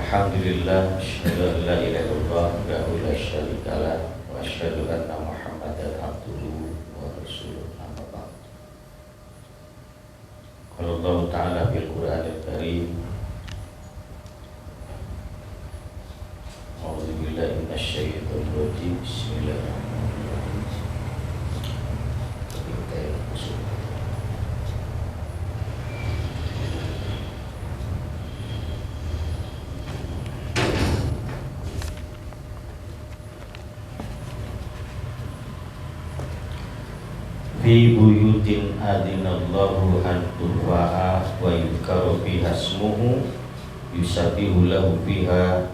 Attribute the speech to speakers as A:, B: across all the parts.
A: Alhamdulillah, asyhadu an la ilaha illallah wahdahu la syarika lah wa asyhadu anna Muhammadan abduhu wa rasuluh. Amma ba'd. Qala Allah Ta'ala fil Qur'anil Karim. A'udzu billahi minasy syaithanir rajim. Bismillahirrahmanirrahim. Fi buyutin adinallahu an turfa'a wa yudhkaru fiha ismuhu yusabbihu lahu fiha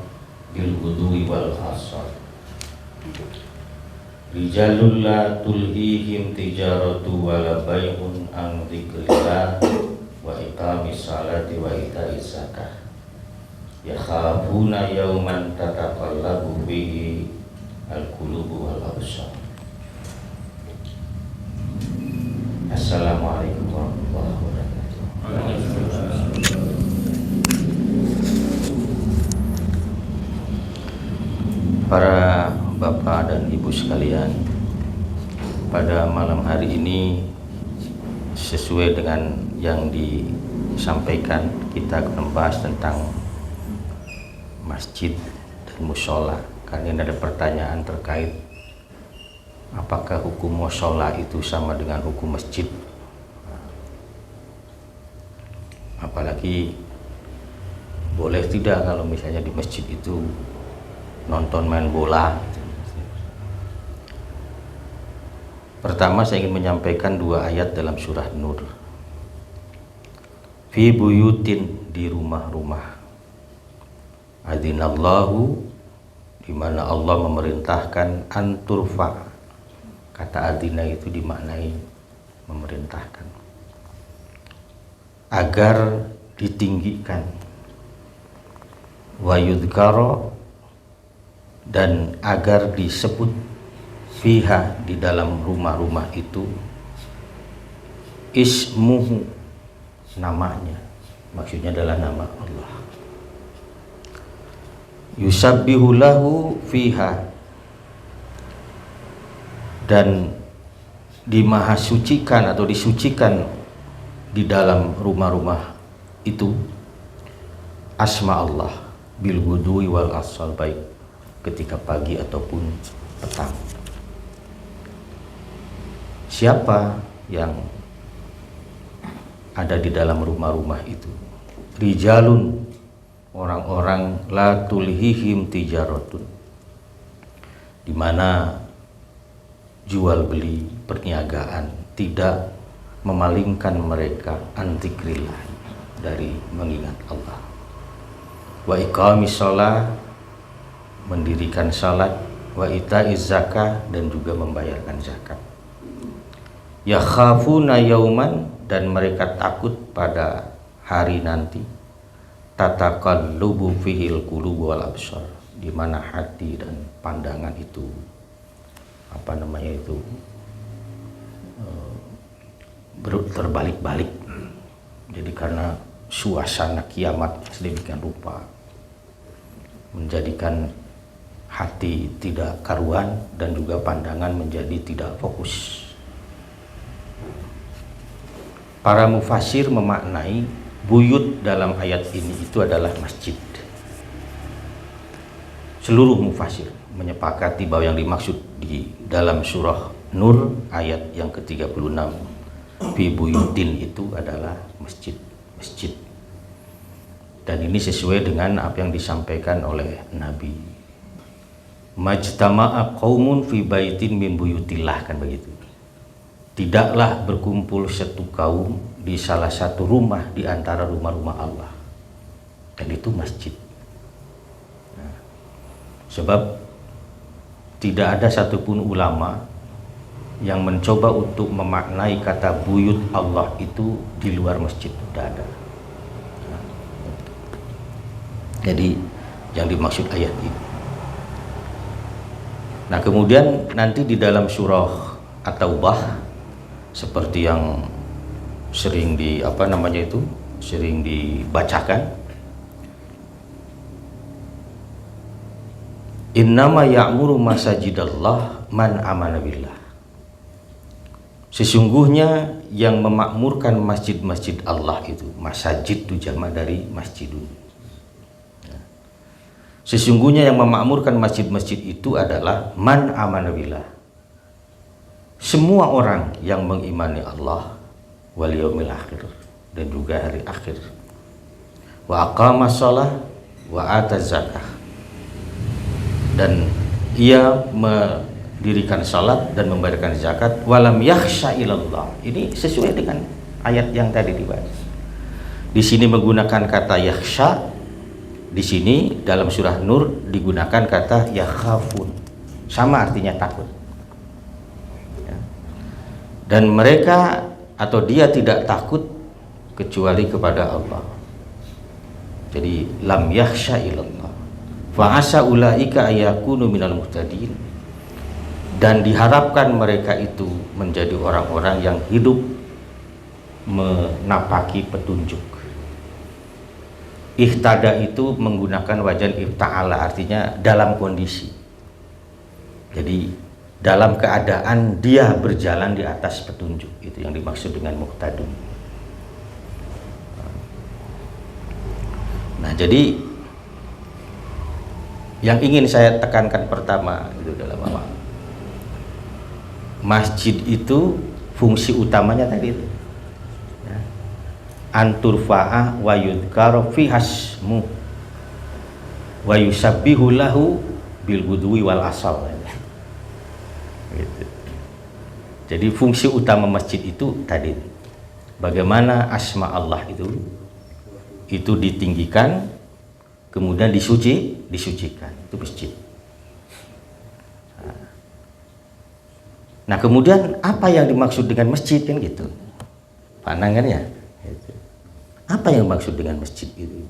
A: bil ghudwi wal asar. Rijalul la tulhihim tijaratu wala bai'un an dzikrillah wa iqamis salati wa ita'iz zakah. Yakhafuna yawman tataqallabu fihi al-qulubu wal absar. Assalamualaikum warahmatullahi wabarakatuh. Para bapak dan ibu sekalian, pada malam hari ini sesuai dengan yang disampaikan, kita akan membahas tentang masjid dan mushola. Karena ini ada pertanyaan terkait apakah hukum mushola itu sama dengan hukum masjid? Apalagi boleh tidak kalau misalnya di masjid itu nonton main bola? Pertama, saya ingin menyampaikan dua ayat dalam surah Nur. Fi buyutin, di rumah-rumah. Adinallahu, di mana Allah memerintahkan anturfa. Kata adina itu dimaknai memerintahkan agar ditinggikan, wa yudhkara, dan agar disebut fiha, di dalam rumah-rumah itu, ismuhu, namanya, maksudnya adalah nama Allah. Yusabbihu lahu fiha, dan dimahasucikan atau disucikan di dalam rumah-rumah itu asma Allah bil ghudwi wal asal, baik ketika pagi ataupun petang. Siapa yang ada di dalam rumah-rumah itu? Rijalun, orang-orang la tulhihim tijaratun, di mana jual beli perniagaan tidak memalingkan mereka an dzikrillah, dari mengingat Allah. Wa iqamis shalah, mendirikan salat, wa ita'iz zakah, dan juga membayarkan zakat. Yakhafuna yauman, dan mereka takut pada hari nanti, tataqallubu fihil qulubu wal absar, di mana hati dan pandangan itu terbalik-balik. Jadi karena suasana kiamat sedemikian rupa menjadikan hati tidak karuan dan juga pandangan menjadi tidak fokus. Para mufasir memaknai buyut dalam ayat ini itu adalah masjid. Seluruh mufasir menyepakati bahwa yang dimaksud di dalam surah Nur ayat yang ke-36 fi buyutin itu adalah masjid. Dan ini sesuai dengan apa yang disampaikan oleh Nabi. Majtama'a qaumun fi baitin min buyutillah, kan begitu. Tidaklah berkumpul satu kaum di salah satu rumah di antara rumah-rumah Allah, dan itu masjid. Sebab tidak ada satupun ulama yang mencoba untuk memaknai kata buyut Allah itu di luar masjid, tidak ada. Jadi yang dimaksud ayat ini. Nah, kemudian nanti di dalam surah At-Taubah, seperti yang sering dibacakan, Innama ya'muru masajidallah man amana billah. Sesungguhnya yang memakmurkan masjid-masjid Allah itu, masajid itu jamak dari masjidun. Sesungguhnya yang memakmurkan masjid-masjid itu adalah man amana billah, semua orang yang mengimani Allah wal yaumil akhir, dan juga hari akhir, wa aqama shalah wa ata zakah, dan ia mendirikan salat dan membayarkan zakat, walam yakhsha ilallah. Ini sesuai dengan ayat yang tadi dibahas. Di sini menggunakan kata yakhsha, di sini dalam surah Nur digunakan kata yakhafun, sama artinya takut. Dan mereka atau dia tidak takut kecuali kepada Allah. Jadi lam yakhsha ilallah. Fa asa ulaika ayakunu minal muhtadin. Dan diharapkan mereka itu menjadi orang-orang yang hidup menapaki petunjuk. Ihtada itu menggunakan wajan ifta'ala, artinya dalam kondisi. Jadi dalam keadaan dia berjalan di atas petunjuk, itu yang dimaksud dengan muhtadun. Nah, jadi yang ingin saya tekankan pertama itu dalam apa? Masjid itu fungsi utamanya tadi itu, ya, anturfa'ah wa yudhkara fi hasmu wa yusabbihu lahu bil gudwi wal asal. Gitu. Jadi fungsi utama masjid itu tadi, bagaimana asma Allah itu ditinggikan, kemudian disucikan, itu masjid. Nah, kemudian apa yang dimaksud dengan masjid, kan gitu pandangannya gitu. Apa yang dimaksud dengan masjid itu?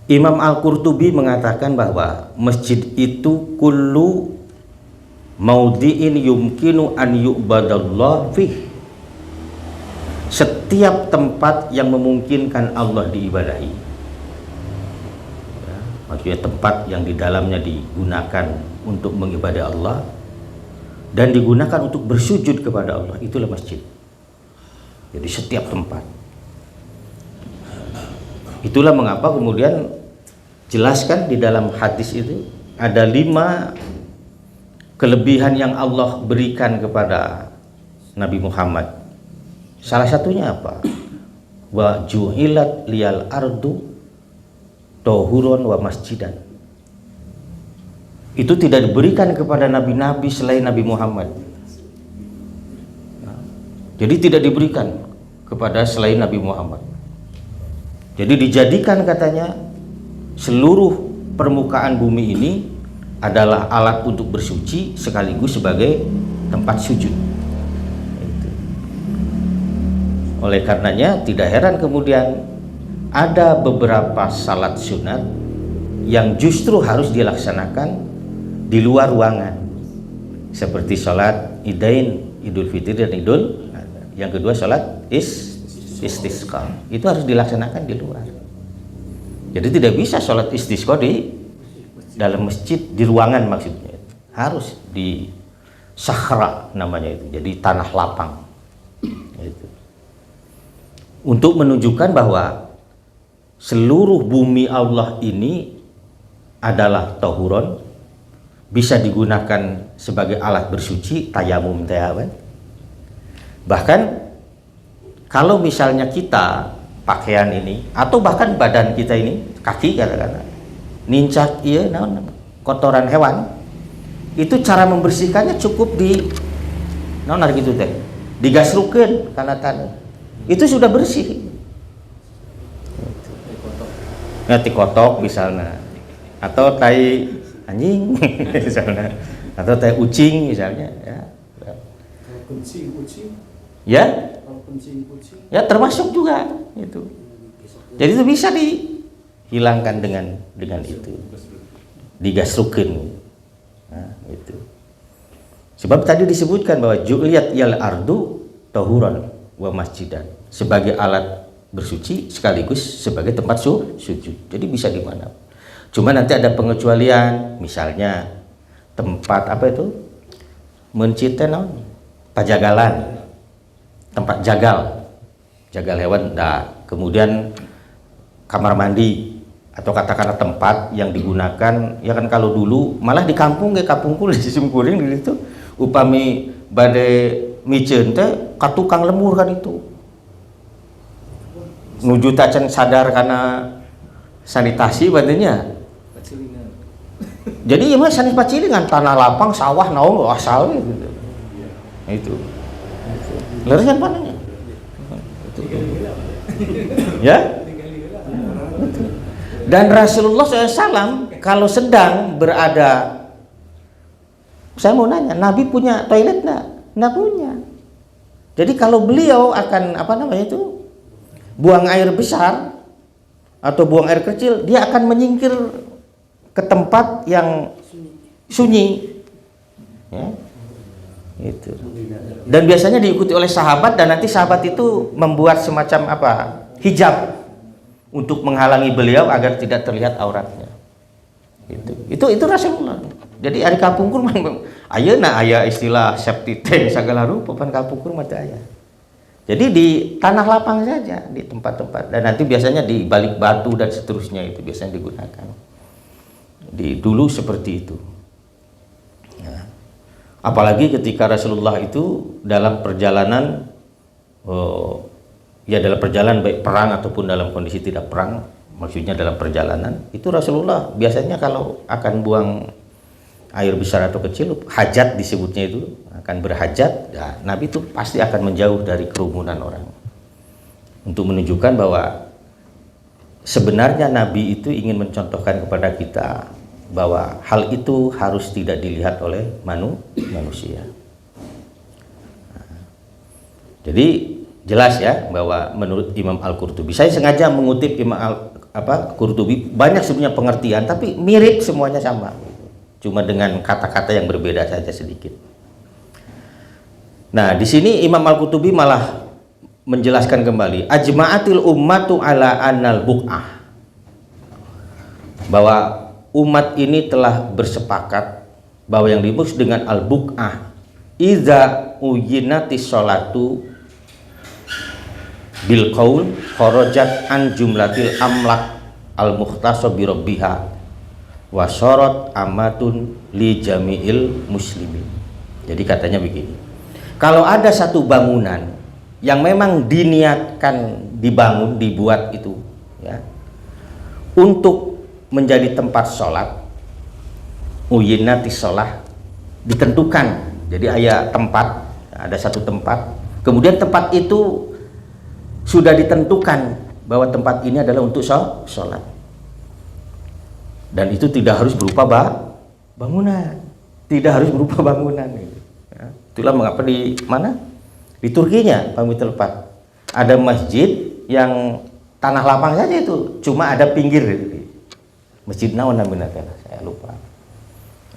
A: Imam Al-Qurtubi mengatakan bahwa masjid itu kullu maudhi'in yumkinu an yu'badallah fih, setiap tempat yang memungkinkan Allah diibadahi, ya, maksudnya tempat yang di dalamnya digunakan untuk mengibadah Allah dan digunakan untuk bersujud kepada Allah, itulah masjid. Jadi setiap tempat. Itulah mengapa kemudian jelaskan di dalam hadis itu ada 5 kelebihan yang Allah berikan kepada Nabi Muhammad. Salah satunya apa? Wa ju'ilat liyal ardu tohuron wa masjidan. Itu tidak diberikan kepada nabi-nabi selain Nabi Muhammad. Jadi tidak diberikan kepada selain Nabi Muhammad. Jadi dijadikan katanya seluruh permukaan bumi ini adalah alat untuk bersuci sekaligus sebagai tempat sujud. Oleh karenanya tidak heran kemudian ada beberapa salat sunat yang justru harus dilaksanakan di luar ruangan, seperti salat Idain, Idul Fitri dan Idul. Yang kedua salat istisqa, itu harus dilaksanakan di luar. Jadi tidak bisa sholat istisqa di dalam masjid, di ruangan maksudnya, harus di sahra namanya itu, jadi tanah lapang itu. Untuk menunjukkan bahwa seluruh bumi Allah ini adalah tahuron, bisa digunakan sebagai alat bersuci, tayamum tayawan. Bahkan kalau misalnya kita pakaian ini atau bahkan badan kita ini, kaki katakanlah nincak iya kotoran hewan, itu cara membersihkannya cukup di gitu teh digasrukeun kana tanah, itu sudah bersih. Ngati kotok misalnya, atau tai anjing misalnya, atau tai ucing misalnya, ya ya termasuk juga itu. Jadi itu bisa dihilangkan dengan itu, digasrukeun. Nah, itu. Sebab tadi disebutkan bahwa ju'liyat yal ardu tahuran wa masjidan, sebagai alat bersuci sekaligus sebagai tempat sujud. Jadi bisa di mana. Cuma nanti ada pengecualian, misalnya tempat apa itu? Menciten pajagalan, tempat jagal hewan. Nah, kemudian kamar mandi atau katakanlah tempat yang digunakan ya kan, kalau dulu malah di kampung kul di Simkuring gitu upami badai micen teh katukang lemur kan itu nuju tacan sadar karena sanitasi badannya. Jadi ya mah sanit pacilingan, tanah lapang sawah naon asal gitu. Itu leres kan panahnya ya. Dan Rasulullah SAW kalau sedang berada, saya mau nanya, Nabi punya toilet nggak? Nggak punya. Jadi kalau beliau akan buang air besar atau buang air kecil, dia akan menyingkir ke tempat yang sunyi. Ya. Itu. Dan biasanya diikuti oleh sahabat, dan nanti sahabat itu membuat semacam hijab untuk menghalangi beliau agar tidak terlihat auratnya. Itu Rasulullah. Jadi ari kapungkur mah ayeuna aya istilah safety tank segala rupa pan kapungkur mah aya. Jadi di tanah lapang saja, di tempat-tempat, dan nanti biasanya di balik batu dan seterusnya itu biasanya digunakan. Dulu seperti itu. Ya. Apalagi ketika Rasulullah itu dalam perjalanan dalam perjalanan baik perang ataupun dalam kondisi tidak perang, maksudnya dalam perjalanan itu Rasulullah biasanya kalau akan buang air besar atau kecil, hajat disebutnya itu, akan berhajat, ya, Nabi itu pasti akan menjauh dari kerumunan orang untuk menunjukkan bahwa sebenarnya Nabi itu ingin mencontohkan kepada kita bahwa hal itu harus tidak dilihat oleh manusia. Jadi jelas ya bahwa menurut Imam Al-Qurtubi, saya sengaja mengutip Imam Qurtubi, banyak sebenarnya pengertian tapi mirip semuanya sama, cuma dengan kata-kata yang berbeda saja sedikit. Nah, di sini Imam Al-Qurtubi malah menjelaskan kembali ajma'atil ummatu ala annal buq'ah, bahwa umat ini telah bersepakat bahwa yang dimaksud dengan al-buq'ah iza uyinatis sholatu bil qaul kharajat an jumlatil amlak al mukhtasab bi rabbiha wa syarat amatun li jami'il muslimin. Jadi katanya begini, kalau ada satu bangunan yang memang diniatkan dibangun, dibuat itu ya untuk menjadi tempat sholat, uyinatis sholah, ditentukan. Jadi tempat, ada satu tempat, kemudian tempat itu sudah ditentukan bahwa tempat ini adalah untuk sholat, dan itu tidak harus berupa bangunan, tidak harus berupa bangunan. Ya. Itulah mengapa di mana, di Turkinya kami tepat ada masjid yang tanah lapang saja, itu cuma ada pinggir, masjid naon namanya saya lupa.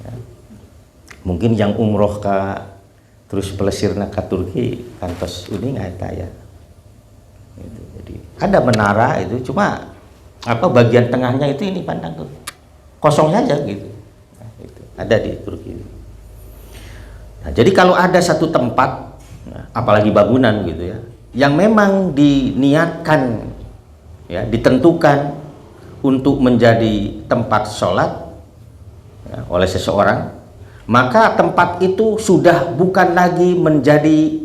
A: Ya. Mungkin yang umroh terus pelesirna ke Turki kantos ini nggak ya. Itu. Jadi ada menara itu, cuma bagian tengahnya itu ini pandang tuh kosong saja gitu. Nah, itu ada di Turki. Nah, jadi kalau ada satu tempat, apalagi bangunan gitu ya, yang memang diniatkan ya, ditentukan untuk menjadi tempat sholat ya, oleh seseorang, maka tempat itu sudah bukan lagi menjadi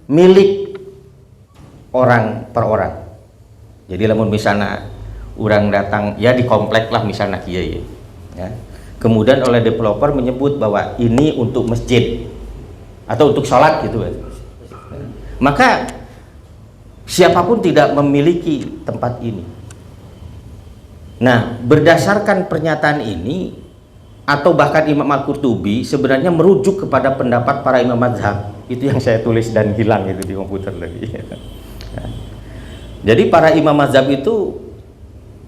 A: milik orang per orang. Jadi lamun misalnya orang datang ya di komplek lah misalnya kiai ya, kemudian oleh developer menyebut bahwa ini untuk masjid atau untuk sholat gitu ya, maka siapapun tidak memiliki tempat ini. Nah, berdasarkan pernyataan ini atau bahkan Imam Al-Qurtubi sebenarnya merujuk kepada pendapat para imam mazhab, itu yang saya tulis dan hilang itu di komputer lagi. Jadi para imam mazhab itu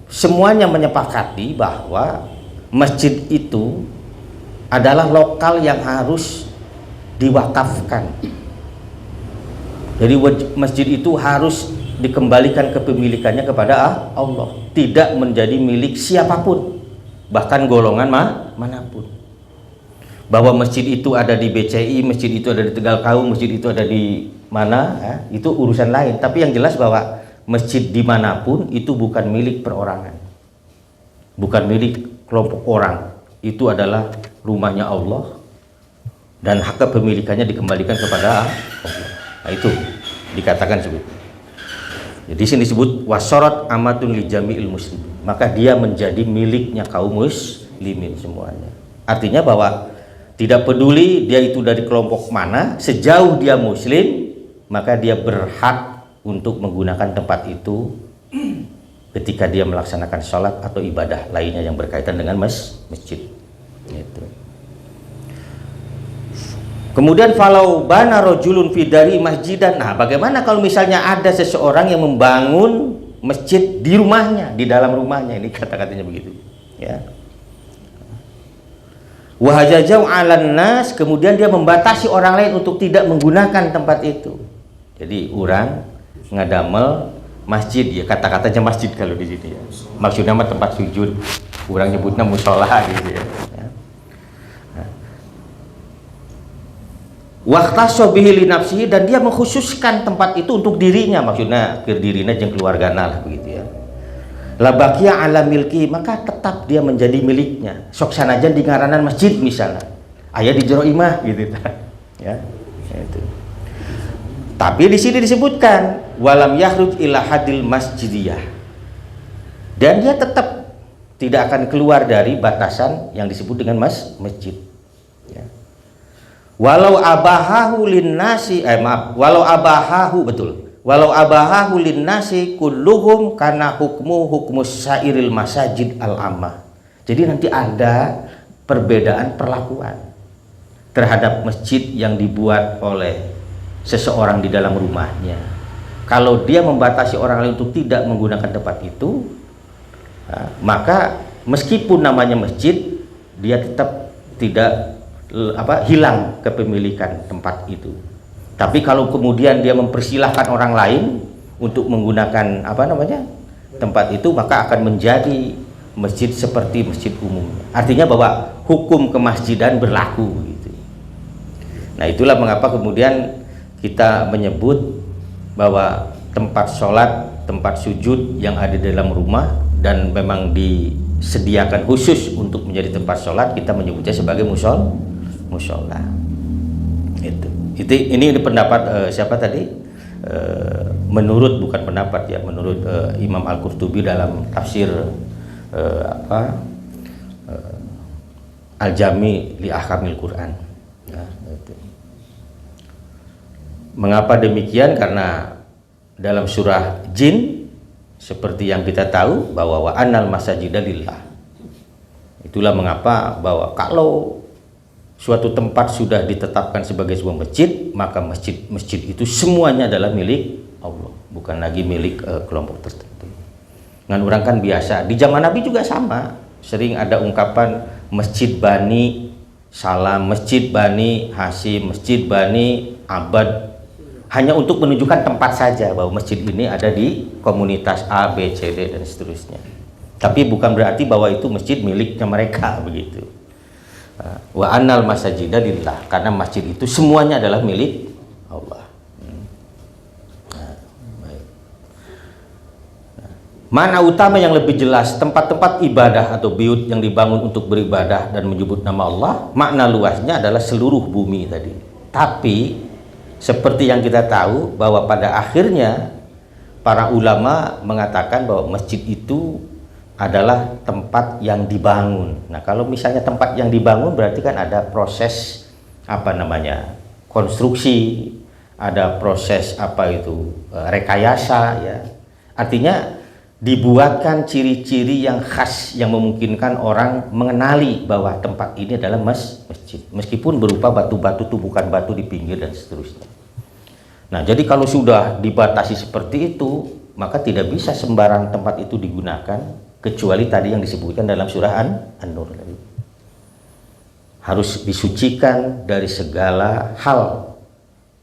A: semuanya menyepakati bahwa masjid itu adalah lokal yang harus diwakafkan. Jadi masjid itu harus dikembalikan kepemilikannya kepada Allah, tidak menjadi milik siapapun, bahkan golongan manapun. Bahwa masjid itu ada di BCI, masjid itu ada di Tegal Kaum, masjid itu ada di mana, ya, itu urusan lain. Tapi yang jelas bahwa masjid dimanapun itu bukan milik perorangan, bukan milik kelompok orang. Itu adalah rumahnya Allah dan hak kepemilikannya dikembalikan kepada Allah. Nah, itu dikatakan sebut. Jadi di sini disebut wasorot amatun li jami'il muslim. Maka dia menjadi miliknya kaum muslimin semuanya. Artinya bahwa tidak peduli dia itu dari kelompok mana, sejauh dia muslim, maka dia berhak untuk menggunakan tempat itu ketika dia melaksanakan sholat atau ibadah lainnya yang berkaitan dengan masjid. Gitu. Kemudian falau bana rojulun fidari masjidan. Nah, bagaimana kalau misalnya ada seseorang yang membangun masjid di rumahnya, di dalam rumahnya, ini kata-katanya begitu, ya. Wahajajau 'alan nas, kemudian dia membatasi orang lain untuk tidak menggunakan tempat itu. Jadi orang ngadamel masjid, ya kata-katanya masjid kalau di sini, ya. Maksudnya mah tempat sujud, orang nyebutnya musola gitu, ya. Waqtaso bihi li nafsihi, dan dia mengkhususkan tempat itu untuk dirinya, maksudnya ke dirinya jeung keluargana lah begitu, ya. La baqiya ala milki, maka tetap dia menjadi miliknya. Sok sanajan di ngaranan masjid misalnya, aya di jero imah gitu, ya. Itu. Tapi di sini disebutkan walam yakhruj ila hadil masjidiyah, dan dia tetap tidak akan keluar dari batasan yang disebut dengan masjid, ya. Walau abahahu linnasi, walau abahahu, betul, walau abahahu linnasi kulluhum karena hukmus syairil masajid al-ammah. Jadi nanti ada perbedaan perlakuan terhadap masjid yang dibuat oleh seseorang di dalam rumahnya. Kalau dia membatasi orang lain untuk tidak menggunakan tempat itu, maka meskipun namanya masjid, dia tetap tidak hilang kepemilikan tempat itu. Tapi kalau kemudian dia mempersilahkan orang lain untuk menggunakan tempat itu, maka akan menjadi masjid seperti masjid umum. Artinya bahwa hukum kemasjidan berlaku gitu. Nah, itulah mengapa kemudian kita menyebut bahwa tempat sholat, tempat sujud yang ada di dalam rumah dan memang disediakan khusus untuk menjadi tempat sholat, kita menyebutnya sebagai musola. Ini pendapat siapa tadi? Menurut, bukan pendapat ya, menurut Imam Al-Qurtubi dalam tafsir Al-Jami li Ahkamil Quran. Ya, itu. Mengapa demikian? Karena dalam surah Jin, seperti yang kita tahu bahwa wa annal masajida lillah. Itulah mengapa bahwa kalau suatu tempat sudah ditetapkan sebagai sebuah masjid, maka masjid itu semuanya adalah milik Allah, bukan lagi milik kelompok tertentu. Ngan orang kan biasa, di zaman Nabi juga sama, sering ada ungkapan masjid Bani Salam, masjid Bani Hasim, masjid Bani Abad, hanya untuk menunjukkan tempat saja bahwa masjid ini ada di komunitas A, B, C, D dan seterusnya. Tapi bukan berarti bahwa itu masjid miliknya mereka begitu. Wa annal masajida lillah, karena masjid itu semuanya adalah milik Allah. Mana utama yang lebih jelas, tempat-tempat ibadah atau buyut yang dibangun untuk beribadah dan menyebut nama Allah, makna luasnya adalah seluruh bumi tadi. Tapi seperti yang kita tahu bahwa pada akhirnya para ulama mengatakan bahwa masjid itu adalah tempat yang dibangun. Nah, kalau misalnya tempat yang dibangun berarti kan ada proses konstruksi, ada proses rekayasa, ya. Artinya dibuatkan ciri-ciri yang khas yang memungkinkan orang mengenali bahwa tempat ini adalah masjid, meskipun berupa batu-batu, tumpukan batu di pinggir dan seterusnya. Nah, jadi kalau sudah dibatasi seperti itu, maka tidak bisa sembarang tempat itu digunakan, kecuali tadi yang disebutkan dalam surah An-Nur tadi. Harus disucikan dari segala hal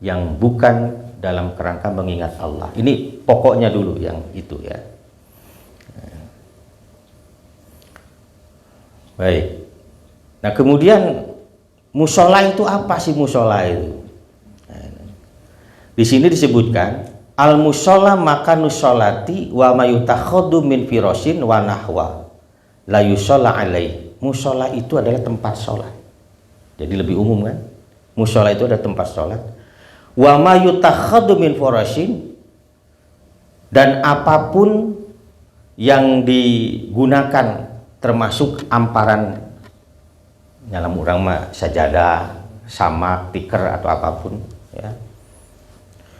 A: yang bukan dalam kerangka mengingat Allah. Ini pokoknya dulu yang itu ya. Baik. Nah kemudian musola itu apa sih musola itu? Di sini disebutkan al musola maka nusolati wa mayutakhadu min firosin wa nahwa la yusola alaih. Musola itu adalah tempat sholat. Jadi lebih umum kan? Musola itu adalah tempat sholat. Wa mayutakhadu min firosin, dan apapun yang digunakan termasuk amparan dalam orang mah sajadah, samak, tikar atau apapun ya.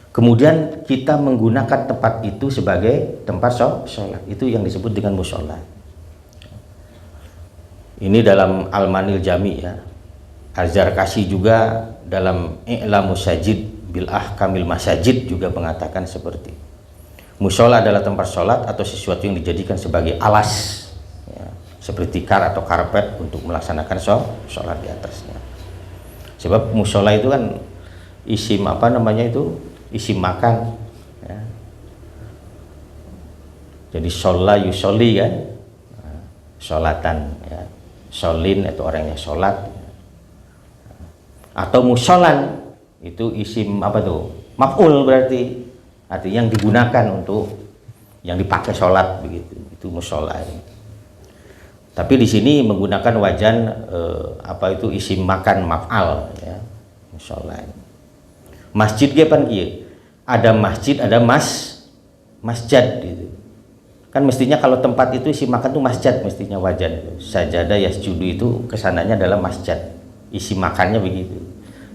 A: Kemudian kita menggunakan tempat itu sebagai tempat sholat, itu yang disebut dengan musola. Ini dalam Al-Manil Jami ya. Az-Zarkashi juga dalam I'lamus Sajid bil Ahkamil Masajid juga mengatakan seperti musola adalah tempat sholat atau sesuatu yang dijadikan sebagai alas ya, seperti tikar atau karpet untuk melaksanakan sholat di atasnya. Sebab musola itu kan isim apa namanya itu, isim makan ya. Jadi sholat yusoli kan, sholatan ya. Sholin itu orang yang sholat, atau musolan itu isim apa tuh, maf'ul berarti artinya yang digunakan untuk yang dipakai sholat begitu, itu musola ini. Tapi di sini menggunakan wajan apa itu isim makan maf'al ya, musola ini. Masjid kapan kieu? Ada masjid, ada masjid gitu. Kan mestinya kalau tempat itu isi makan tuh masjid, mestinya wajan itu. Sajadah yasjudu itu kesananya adalah masjid. Isi makannya begitu.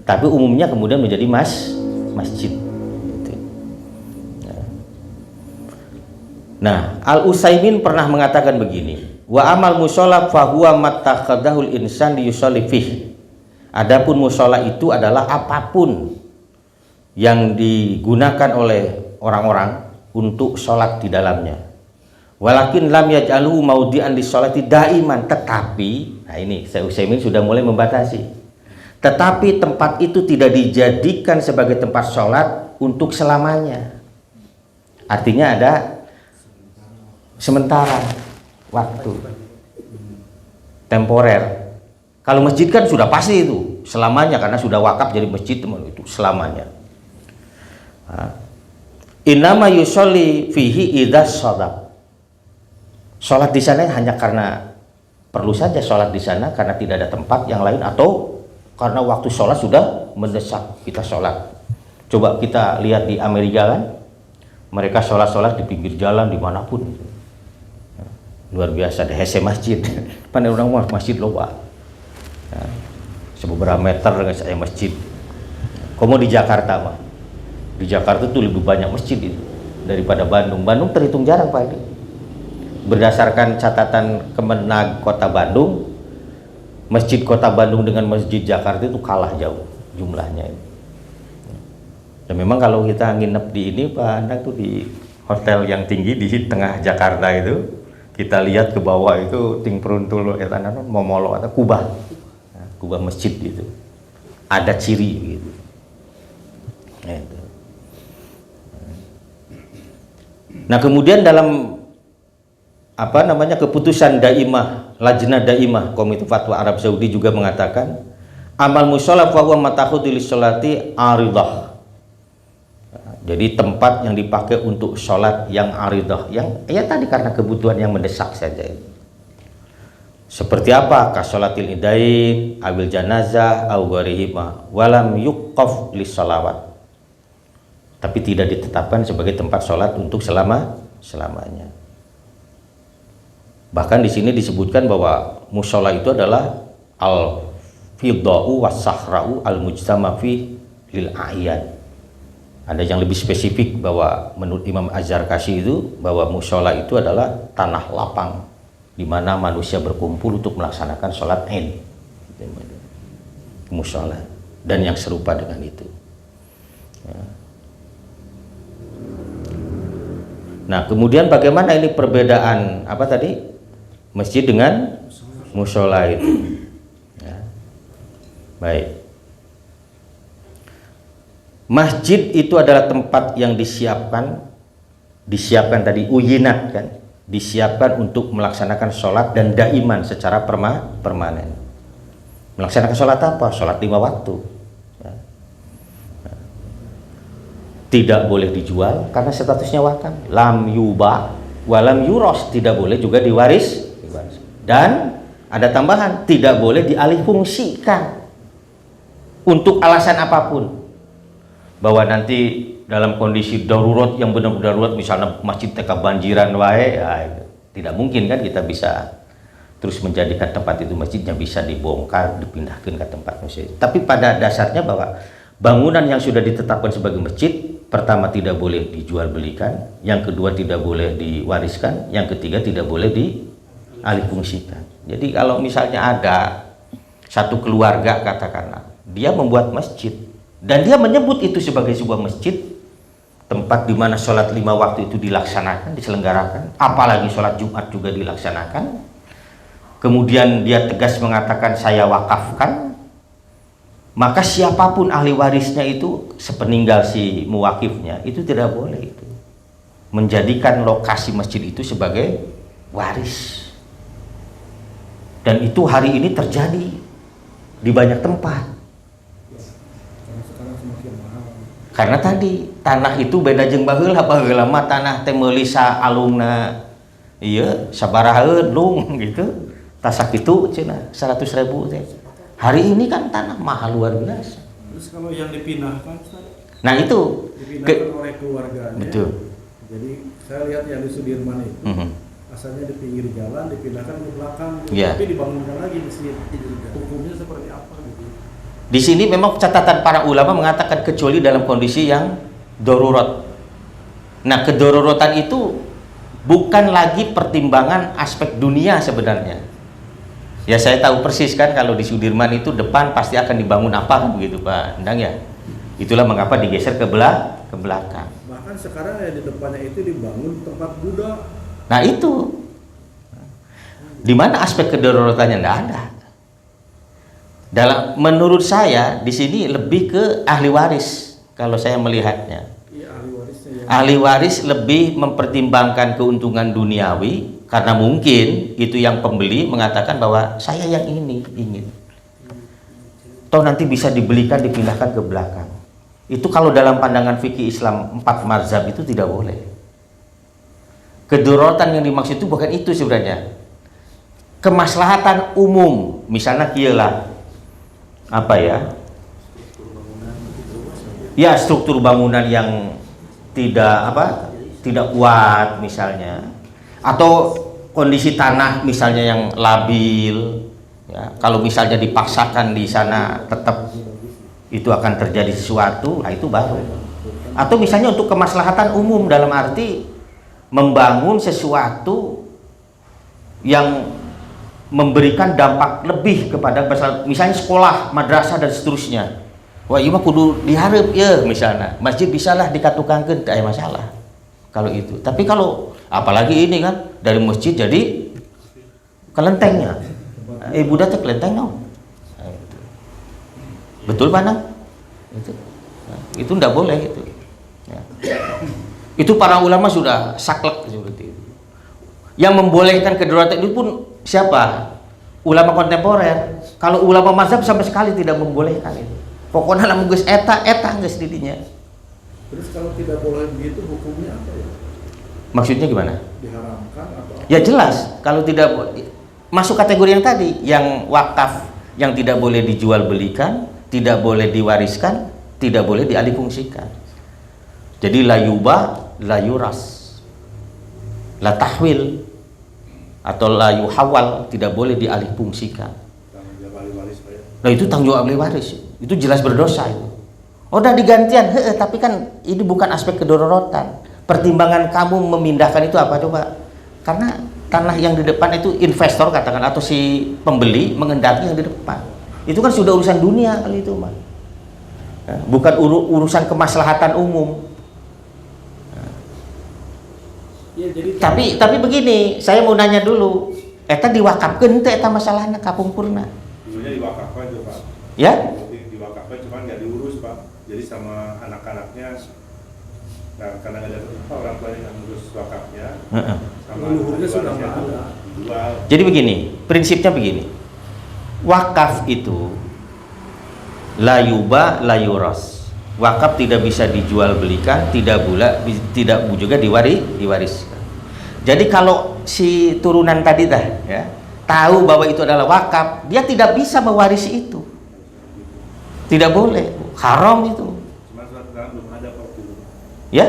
A: Tapi umumnya kemudian menjadi masjid. Gitu. Nah, Al-Utsaimin pernah mengatakan begini. Wa amal musola fahuwa mattakhadahul insan liyusolli fih. Adapun musola itu adalah apapun yang digunakan oleh orang-orang untuk sholat di dalamnya. Walakin lam yaj'aluhu maudi'an lis-sholati daiman, tetapi nah ini Syekh Utsaimin sudah mulai membatasi. Tetapi tempat itu tidak dijadikan sebagai tempat sholat untuk selamanya. Artinya ada sementara waktu, temporer. Kalau masjid kan sudah pasti itu selamanya karena sudah wakaf jadi masjid itu selamanya. Innama yusolli fihi idza shadaq. Sholat di sana hanya karena perlu saja sholat di sana karena tidak ada tempat yang lain, atau karena waktu sholat sudah mendesak kita sholat. Coba kita lihat di Amerika kan, mereka sholat di pinggir jalan dimanapun, luar biasa. Ada hese masjid, pandai orang masjid loba, sebeberapa meter nggak saya masjid. Komo di Jakarta mah, di Jakarta tuh lebih banyak masjid itu daripada Bandung. Bandung terhitung jarang Pak ini. Berdasarkan catatan Kemenag Kota Bandung, masjid Kota Bandung dengan masjid Jakarta itu kalah jauh jumlahnya. Dan memang kalau kita nginep di ini Pak Anang tuh di hotel yang tinggi di tengah Jakarta itu, kita lihat ke bawah itu ting peruntul momolo atau kubah, kubah masjid gitu, ada ciri gitu. Nah kemudian dalam apa namanya keputusan daimah, lajnah daimah Komite Fatwa Arab Saudi juga mengatakan amal musola fa huwa matakhudhu lis-sholati aridah. Jadi tempat yang dipakai untuk sholat yang aridah, yang ya tadi karena kebutuhan yang mendesak saja. Seperti apa? Kasolatil idain, awil janazah, au gharihima, walam yuqaf lis-sholawat. Tapi tidak ditetapkan sebagai tempat sholat untuk selamanya. Bahkan di sini disebutkan bahwa musola itu adalah al-fidda'u was-sahra'u al-mujtama fi lil a'yan. Ada yang lebih spesifik bahwa menurut Imam Az-Zarkashi itu bahwa musola itu adalah tanah lapang di mana manusia berkumpul untuk melaksanakan sholat Id. Musola dan yang serupa dengan itu. Ya. Nah, kemudian bagaimana ini perbedaan apa tadi? Masjid dengan musola itu. Ya. Baik. Masjid itu adalah tempat yang disiapkan tadi uyinat kan, disiapkan untuk melaksanakan sholat dan daiman secara permanen. Melaksanakan sholat apa? Sholat 5 waktu. Ya. Tidak boleh dijual karena statusnya wakaf. Lam yuba walam yuros, tidak boleh juga diwaris. Dan ada tambahan, tidak boleh dialihfungsikan untuk alasan apapun. Bahwa nanti dalam kondisi darurat yang benar-benar darurat, misalnya masjid teka banjiran wae, ya, tidak mungkin kan kita bisa terus menjadikan tempat itu masjidnya bisa dibongkar, dipindahkan ke tempat masjid. Tapi pada dasarnya bahwa bangunan yang sudah ditetapkan sebagai masjid, pertama tidak boleh dijual belikan, yang kedua tidak boleh diwariskan, yang ketiga tidak boleh dialihfungsikan. Jadi kalau misalnya ada satu keluarga katakanlah, dia membuat masjid dan dia menyebut itu sebagai sebuah masjid, tempat di mana sholat 5 waktu itu dilaksanakan, diselenggarakan, apalagi sholat Jumat juga dilaksanakan. Kemudian dia tegas mengatakan saya wakafkan, maka siapapun ahli warisnya itu sepeninggal si muwakifnya itu tidak boleh itu menjadikan lokasi masjid itu sebagai waris. Dan itu hari ini terjadi di banyak tempat. Karena tadi tanah itu beda jeung baheula mah tanah teh meuli sa alungna ieu sabaraha lung gitu. Tasak itu cenah 100.000 teh. Hari ini kan tanah mahal luar biasa.
B: Terus kalau yang dipindahkan,
A: nah itu
B: dipindahkan oleh keluarganya.
A: Betul.
B: Jadi saya lihat yang di Sudirman itu, asalnya di pinggir jalan, dipindahkan ke belakang,
A: Yeah.
B: tapi dibangunkan lagi masjid. Hukumnya seperti apa gitu?
A: Di sini memang catatan para ulama mengatakan kecuali dalam kondisi yang darurat. Nah, kedororotan itu bukan lagi pertimbangan aspek dunia sebenarnya. Ya saya tahu persis kan kalau di Sudirman itu depan pasti akan dibangun apa kan begitu Pak Endang ya. Itulah mengapa digeser ke belakang.
B: Bahkan sekarang ya di depannya itu dibangun tempat Buddha.
A: Nah itu, di mana aspek kedororotannya tidak ada. Menurut saya di sini lebih ke ahli waris kalau saya melihatnya.
B: Iya, ahli warisnya ya.
A: Ahli waris lebih mempertimbangkan keuntungan duniawi karena mungkin itu yang pembeli mengatakan bahwa saya yang ini ingin. Toh nanti bisa dibelikan dipindahkan ke belakang. Itu kalau dalam pandangan fikih Islam 4 mazhab itu tidak boleh. Kedororotan yang dimaksud itu bukan itu sebenarnya. Kemaslahatan umum, misalnya kialah apa ya? Ya struktur bangunan yang tidak kuat misalnya, atau kondisi tanah misalnya yang labil. Ya, kalau misalnya dipaksakan di sana tetap itu akan terjadi sesuatu, nah itu baru. Atau misalnya untuk kemaslahatan umum dalam arti membangun sesuatu yang memberikan dampak lebih kepada misalnya sekolah, madrasah dan seterusnya. Wah, iya mah kudu diharap ya misalnya. Masjid bisalah dikatukangkeun teu aya masalah. Kalau itu. Tapi kalau apalagi ini kan dari masjid jadi kelentengnya. Budak teh kelenteng no. Nah, itu. Betul Panang? Itu enggak boleh itu. Ya. Itu para ulama sudah saklek seperti itu. Yang membolehkan kedaruratan itu pun siapa? Ulama kontemporer. Kalau ulama mazhab sampai sekali tidak membolehkan itu. Pokoknya lamun geus eta geus didinya.
B: Terus kalau tidak boleh begitu hukumnya apa ya?
A: Maksudnya gimana?
B: Diharamkan atau apa?
A: Ya jelas, kalau tidak masuk kategori yang tadi, yang wakaf, yang tidak boleh dijual belikan, tidak boleh diwariskan, tidak boleh dialihfungsikan. Jadi la yubah, la yuras, la tahwil, atau la yuhawal, tidak boleh dialihfungsikan.
B: Tanggung jawab ahli waris Pak ya?
A: Nah itu tanggung jawab ahli waris, itu jelas berdosa itu. Oh udah digantian, tapi kan ini bukan aspek kedororotan. Pertimbangan kamu memindahkan itu apa coba? Karena tanah yang di depan itu investor katakan atau si pembeli mengendaki yang di depan. Itu kan sudah urusan dunia kali itu mah. Bukan urusan kemaslahatan umum.
B: Ya, jadi
A: Tapi begini, saya mau nanya dulu. Eta diwakafkeun teh eta masalahna kapungkurna.
C: Dulunya diwakafkan itu Pak.
A: Ya?
C: Diwakafkan cuma nggak diurus Pak. Jadi jadi sama anak-anaknya. Nah, karena ada orang tuanya yang ngurus wakafnya, sama
B: Leluhurnya sudah
C: anak-anaknya
B: nggak ada.
C: jual.
A: Jadi begini, prinsipnya begini. Wakaf itu la yuba la yuras. Wakaf tidak bisa dijual belikan, tidak juga diwariskan. Jadi kalau si turunan tadi ya, tahu bahwa itu adalah wakaf, dia tidak bisa mewarisi itu. Tidak boleh, haram itu.
C: Cuma surat keterangan belum ada Pak dulu.
A: Ya?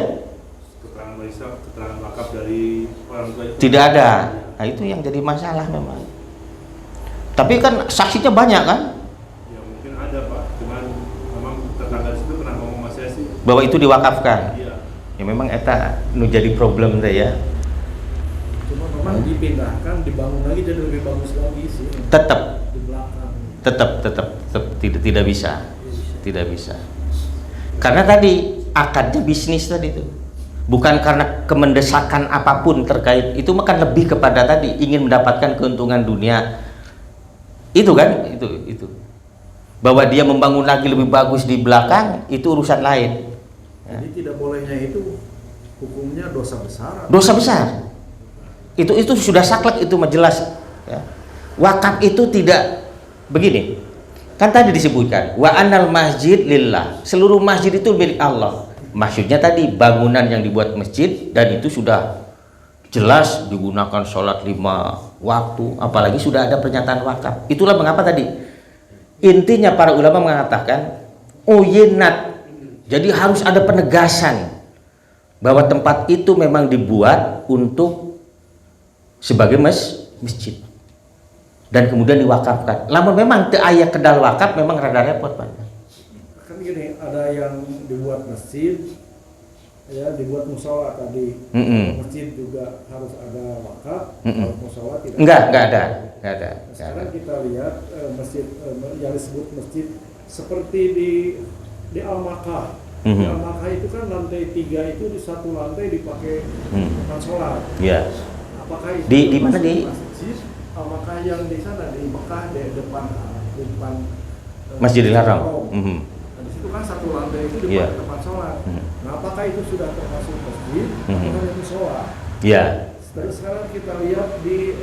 C: Keterangan warisnya, keterangan wakaf dari orang tua itu
A: Tidak ada. Nah, itu yang jadi masalah memang. Tapi kan saksinya banyak kan?
C: Ya mungkin ada Pak, cuman memang tetangga di situ pernah ngomong sama saya sih.
A: Bahwa itu diwakafkan.
C: Iya.
A: Ya memang eta nu jadi problem teh ya.
B: Cuma memang dipindahkan, dibangun lagi jadi lebih bagus lagi sih
A: Tetap
B: di belakang.
A: tetap tidak bisa. Tidak bisa. Karena tadi akadnya bisnis tadi itu. Bukan karena kemendesakan apapun terkait itu, maka lebih kepada tadi ingin mendapatkan keuntungan dunia. Itu kan, itu. Bahwa dia membangun lagi lebih bagus di belakang itu urusan lain. Ya.
B: Jadi tidak bolehnya itu hukumnya dosa besar.
A: Dosa besar. Itu sudah saklek, itu mah jelas. Ya. Wakaf itu tidak begini. Kan tadi disebutkan wa anal masjid lillah. Seluruh masjid itu milik Allah. Maksudnya tadi bangunan yang dibuat masjid dan itu sudah jelas digunakan sholat 5 waktu, apalagi sudah ada pernyataan wakaf. Itulah mengapa tadi intinya para ulama mengatakan uyinat. Jadi harus ada penegasan bahwa tempat itu memang dibuat untuk sebagai masjid dan kemudian diwakafkan. Namun memang teu aya kedal wakaf memang rada repot Pak.
B: Kan gini, ada yang dibuat masjid, ya dibuat musola tadi. Masjid juga harus ada wakaf, kalau musola tidak.
A: Enggak ada.
B: Nah, sekarang kita lihat masjid yang disebut masjid seperti di Al-Makkah. Di Al-Makkah itu kan lantai 3 itu di satu lantai dipakai tempat sholat.
A: Iya.
B: Apakah itu
A: Di mana di
B: masjid Al-Makkah yang di sana di Mekah di depan
A: Masjidil Haram?
B: Nah, di situ kan satu lantai itu dipakai tempat sholat. Nah, apakah itu sudah termasuk masjid atau hanya musola?
A: Iya.
B: Terus sekarang kita lihat di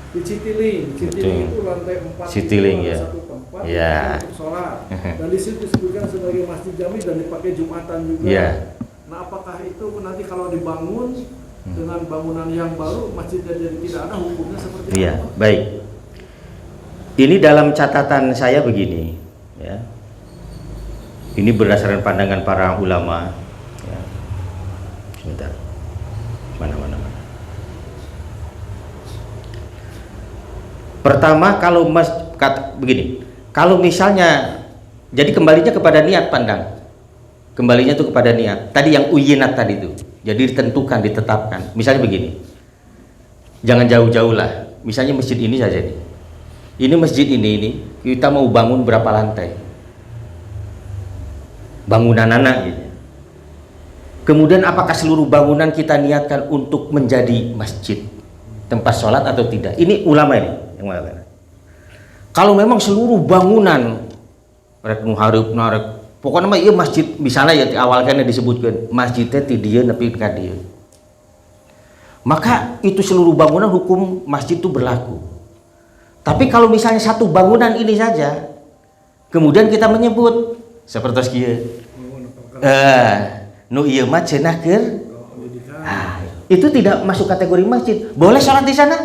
B: di Citiling itu lantai 4
A: Citiling,
B: itu ada
A: ya.
B: satu tempat
A: Ya.
B: untuk sholat. Dan di situ disebutkan sebagai masjid jami dan dipakai Jumatan juga.
A: Ya.
B: Nah, apakah itu nanti kalau dibangun dengan bangunan yang baru masjidnya jadi tidak ada, hukumnya seperti
A: Iya,
B: apa?
A: baik. Ini dalam catatan saya begini, ya. Ini berdasarkan pandangan para ulama. Ya. Sebentar. Mana. Pertama, kalau begini, kalau misalnya, jadi kembalinya kepada niat pandang. Kembalinya itu kepada niat. Tadi yang uyinat tadi itu. Jadi ditentukan, ditetapkan. Misalnya begini, jangan jauh-jauh lah. Misalnya masjid ini saja nih. Ini masjid ini kita mau bangun berapa lantai? Bangunan anak gitu. Kemudian apakah seluruh bangunan kita niatkan untuk menjadi masjid, tempat sholat atau tidak? Ini ulama ini yang mengatakan. Kalau memang seluruh bangunan rek nu hareup narek, pokoknya mah ieu masjid, misalnya ya di awal kan disebutkan masjidnya ti dieu nepi ka dieu. Maka itu seluruh bangunan hukum masjid itu berlaku. Tapi kalau misalnya satu bangunan ini saja, kemudian kita menyebut seperti kieu. Nu ieu mah cenah keur. Itu tidak masuk kategori masjid. Boleh sholat di sana?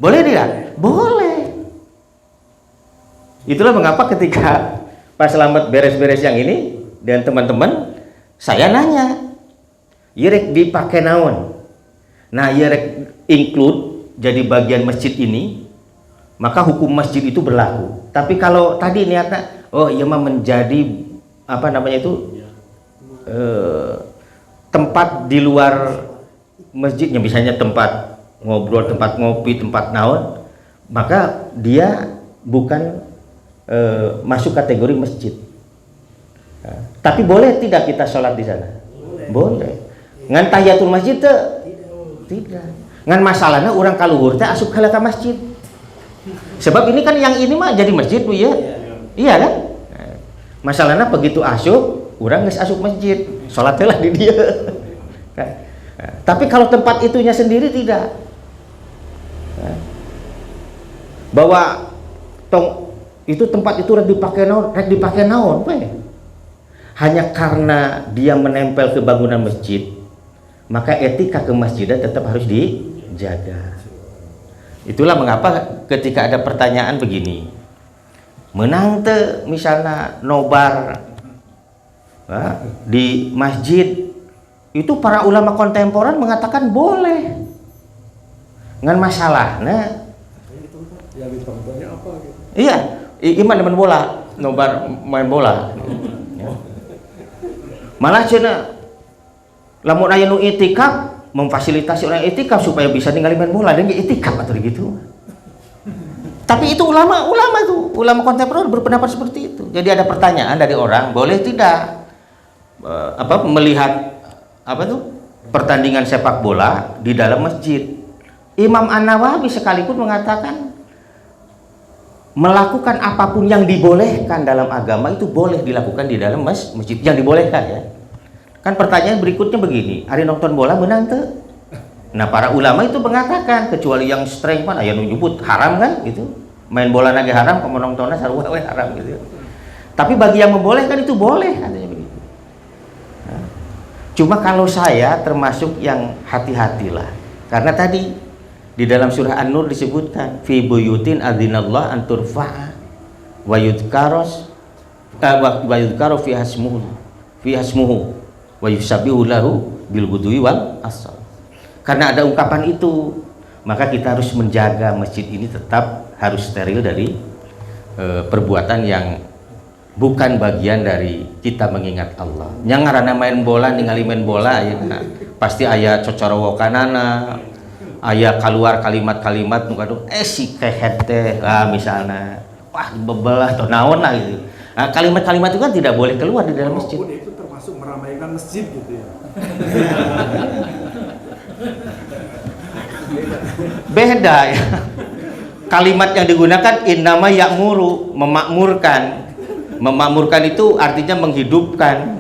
A: Boleh tidak? Boleh. Itulah mengapa ketika Pak Selamat beres-beres yang ini dan teman-teman, saya nanya, ieu rek dipake naon? Nah, ieu rek include jadi bagian masjid ini, maka hukum masjid itu berlaku. Tapi kalau tadi niatnya, oh iya mah menjadi apa namanya itu tempat di luar masjidnya, misalnya tempat ngobrol, tempat ngopi, tempat naon, maka dia bukan masuk kategori masjid. Tapi boleh tidak kita sholat di sana? Boleh. Ngan tahiyatul masjid tidak. Ngan masalahnya orang kaluhur teh asup ka masjid. Sebab ini kan yang ini mah jadi masjid Bu ya. Iya kan? Masalahnya begitu asup, orang geus asup masjid, sholat lah di dia. Tapi kalau tempat itunya sendiri tidak. Bahwa itu tempat itu rek dipakai naon, hanya karena dia menempel ke bangunan masjid, maka etika kemasjidan tetap harus dijaga. Itulah mengapa ketika ada pertanyaan begini, menang teu misalnya nobar di masjid, itu para ulama kontemporer mengatakan boleh, ngan masalahnya
B: yang ditontonnya apa gitu.
A: iya, iman main bola, nobar main bola. Malah cenah lamun aya nu itikaf memfasilitasi orang itikaf supaya bisa ninggalin main bola dan itikaf atau gitu. Tapi itu ulama kontemporer berpendapat seperti itu. Jadi ada pertanyaan dari orang, boleh tidak melihat pertandingan sepak bola di dalam masjid. Imam An-Nawawi sekalipun mengatakan melakukan apapun yang dibolehkan dalam agama itu boleh dilakukan di dalam masjid, yang dibolehkan ya. Kan pertanyaan berikutnya begini, hari nonton bola menang tuh? Nah para ulama itu mengatakan kecuali yang streng pan aya nu nyebut haram kan gitu, main bola nage haram, kamu nontonnya sarua we haram gitu. Tapi bagi yang membolehkan itu boleh katanya begitu. Nah, cuma kalau saya termasuk yang hati-hatilah, karena tadi di dalam surah An-Nur disebutkan fi buyutin adzinallah an turfa'a wa yudhkaru fi hasmuhu wa yusabbihu lahu bil ghudwi wal asal. Karena ada ungkapan itu, maka kita harus menjaga masjid ini tetap harus steril dari perbuatan yang bukan bagian dari kita mengingat Allah. Yang ngaranna main bola ningali main bola ayeuna pasti aya cocorowokanana, aya keluar kalimat-kalimat nu kadu si kehet teh misalnya wah bebelah atau naon lah gitu. Nah, kalimat-kalimat itu kan tidak boleh keluar di dalam masjid.
B: Itu termasuk meramaikan masjid gitu ya.
A: Beda ya. Kalimat yang digunakan innama ya'muru, memakmurkan. Memakmurkan itu artinya menghidupkan.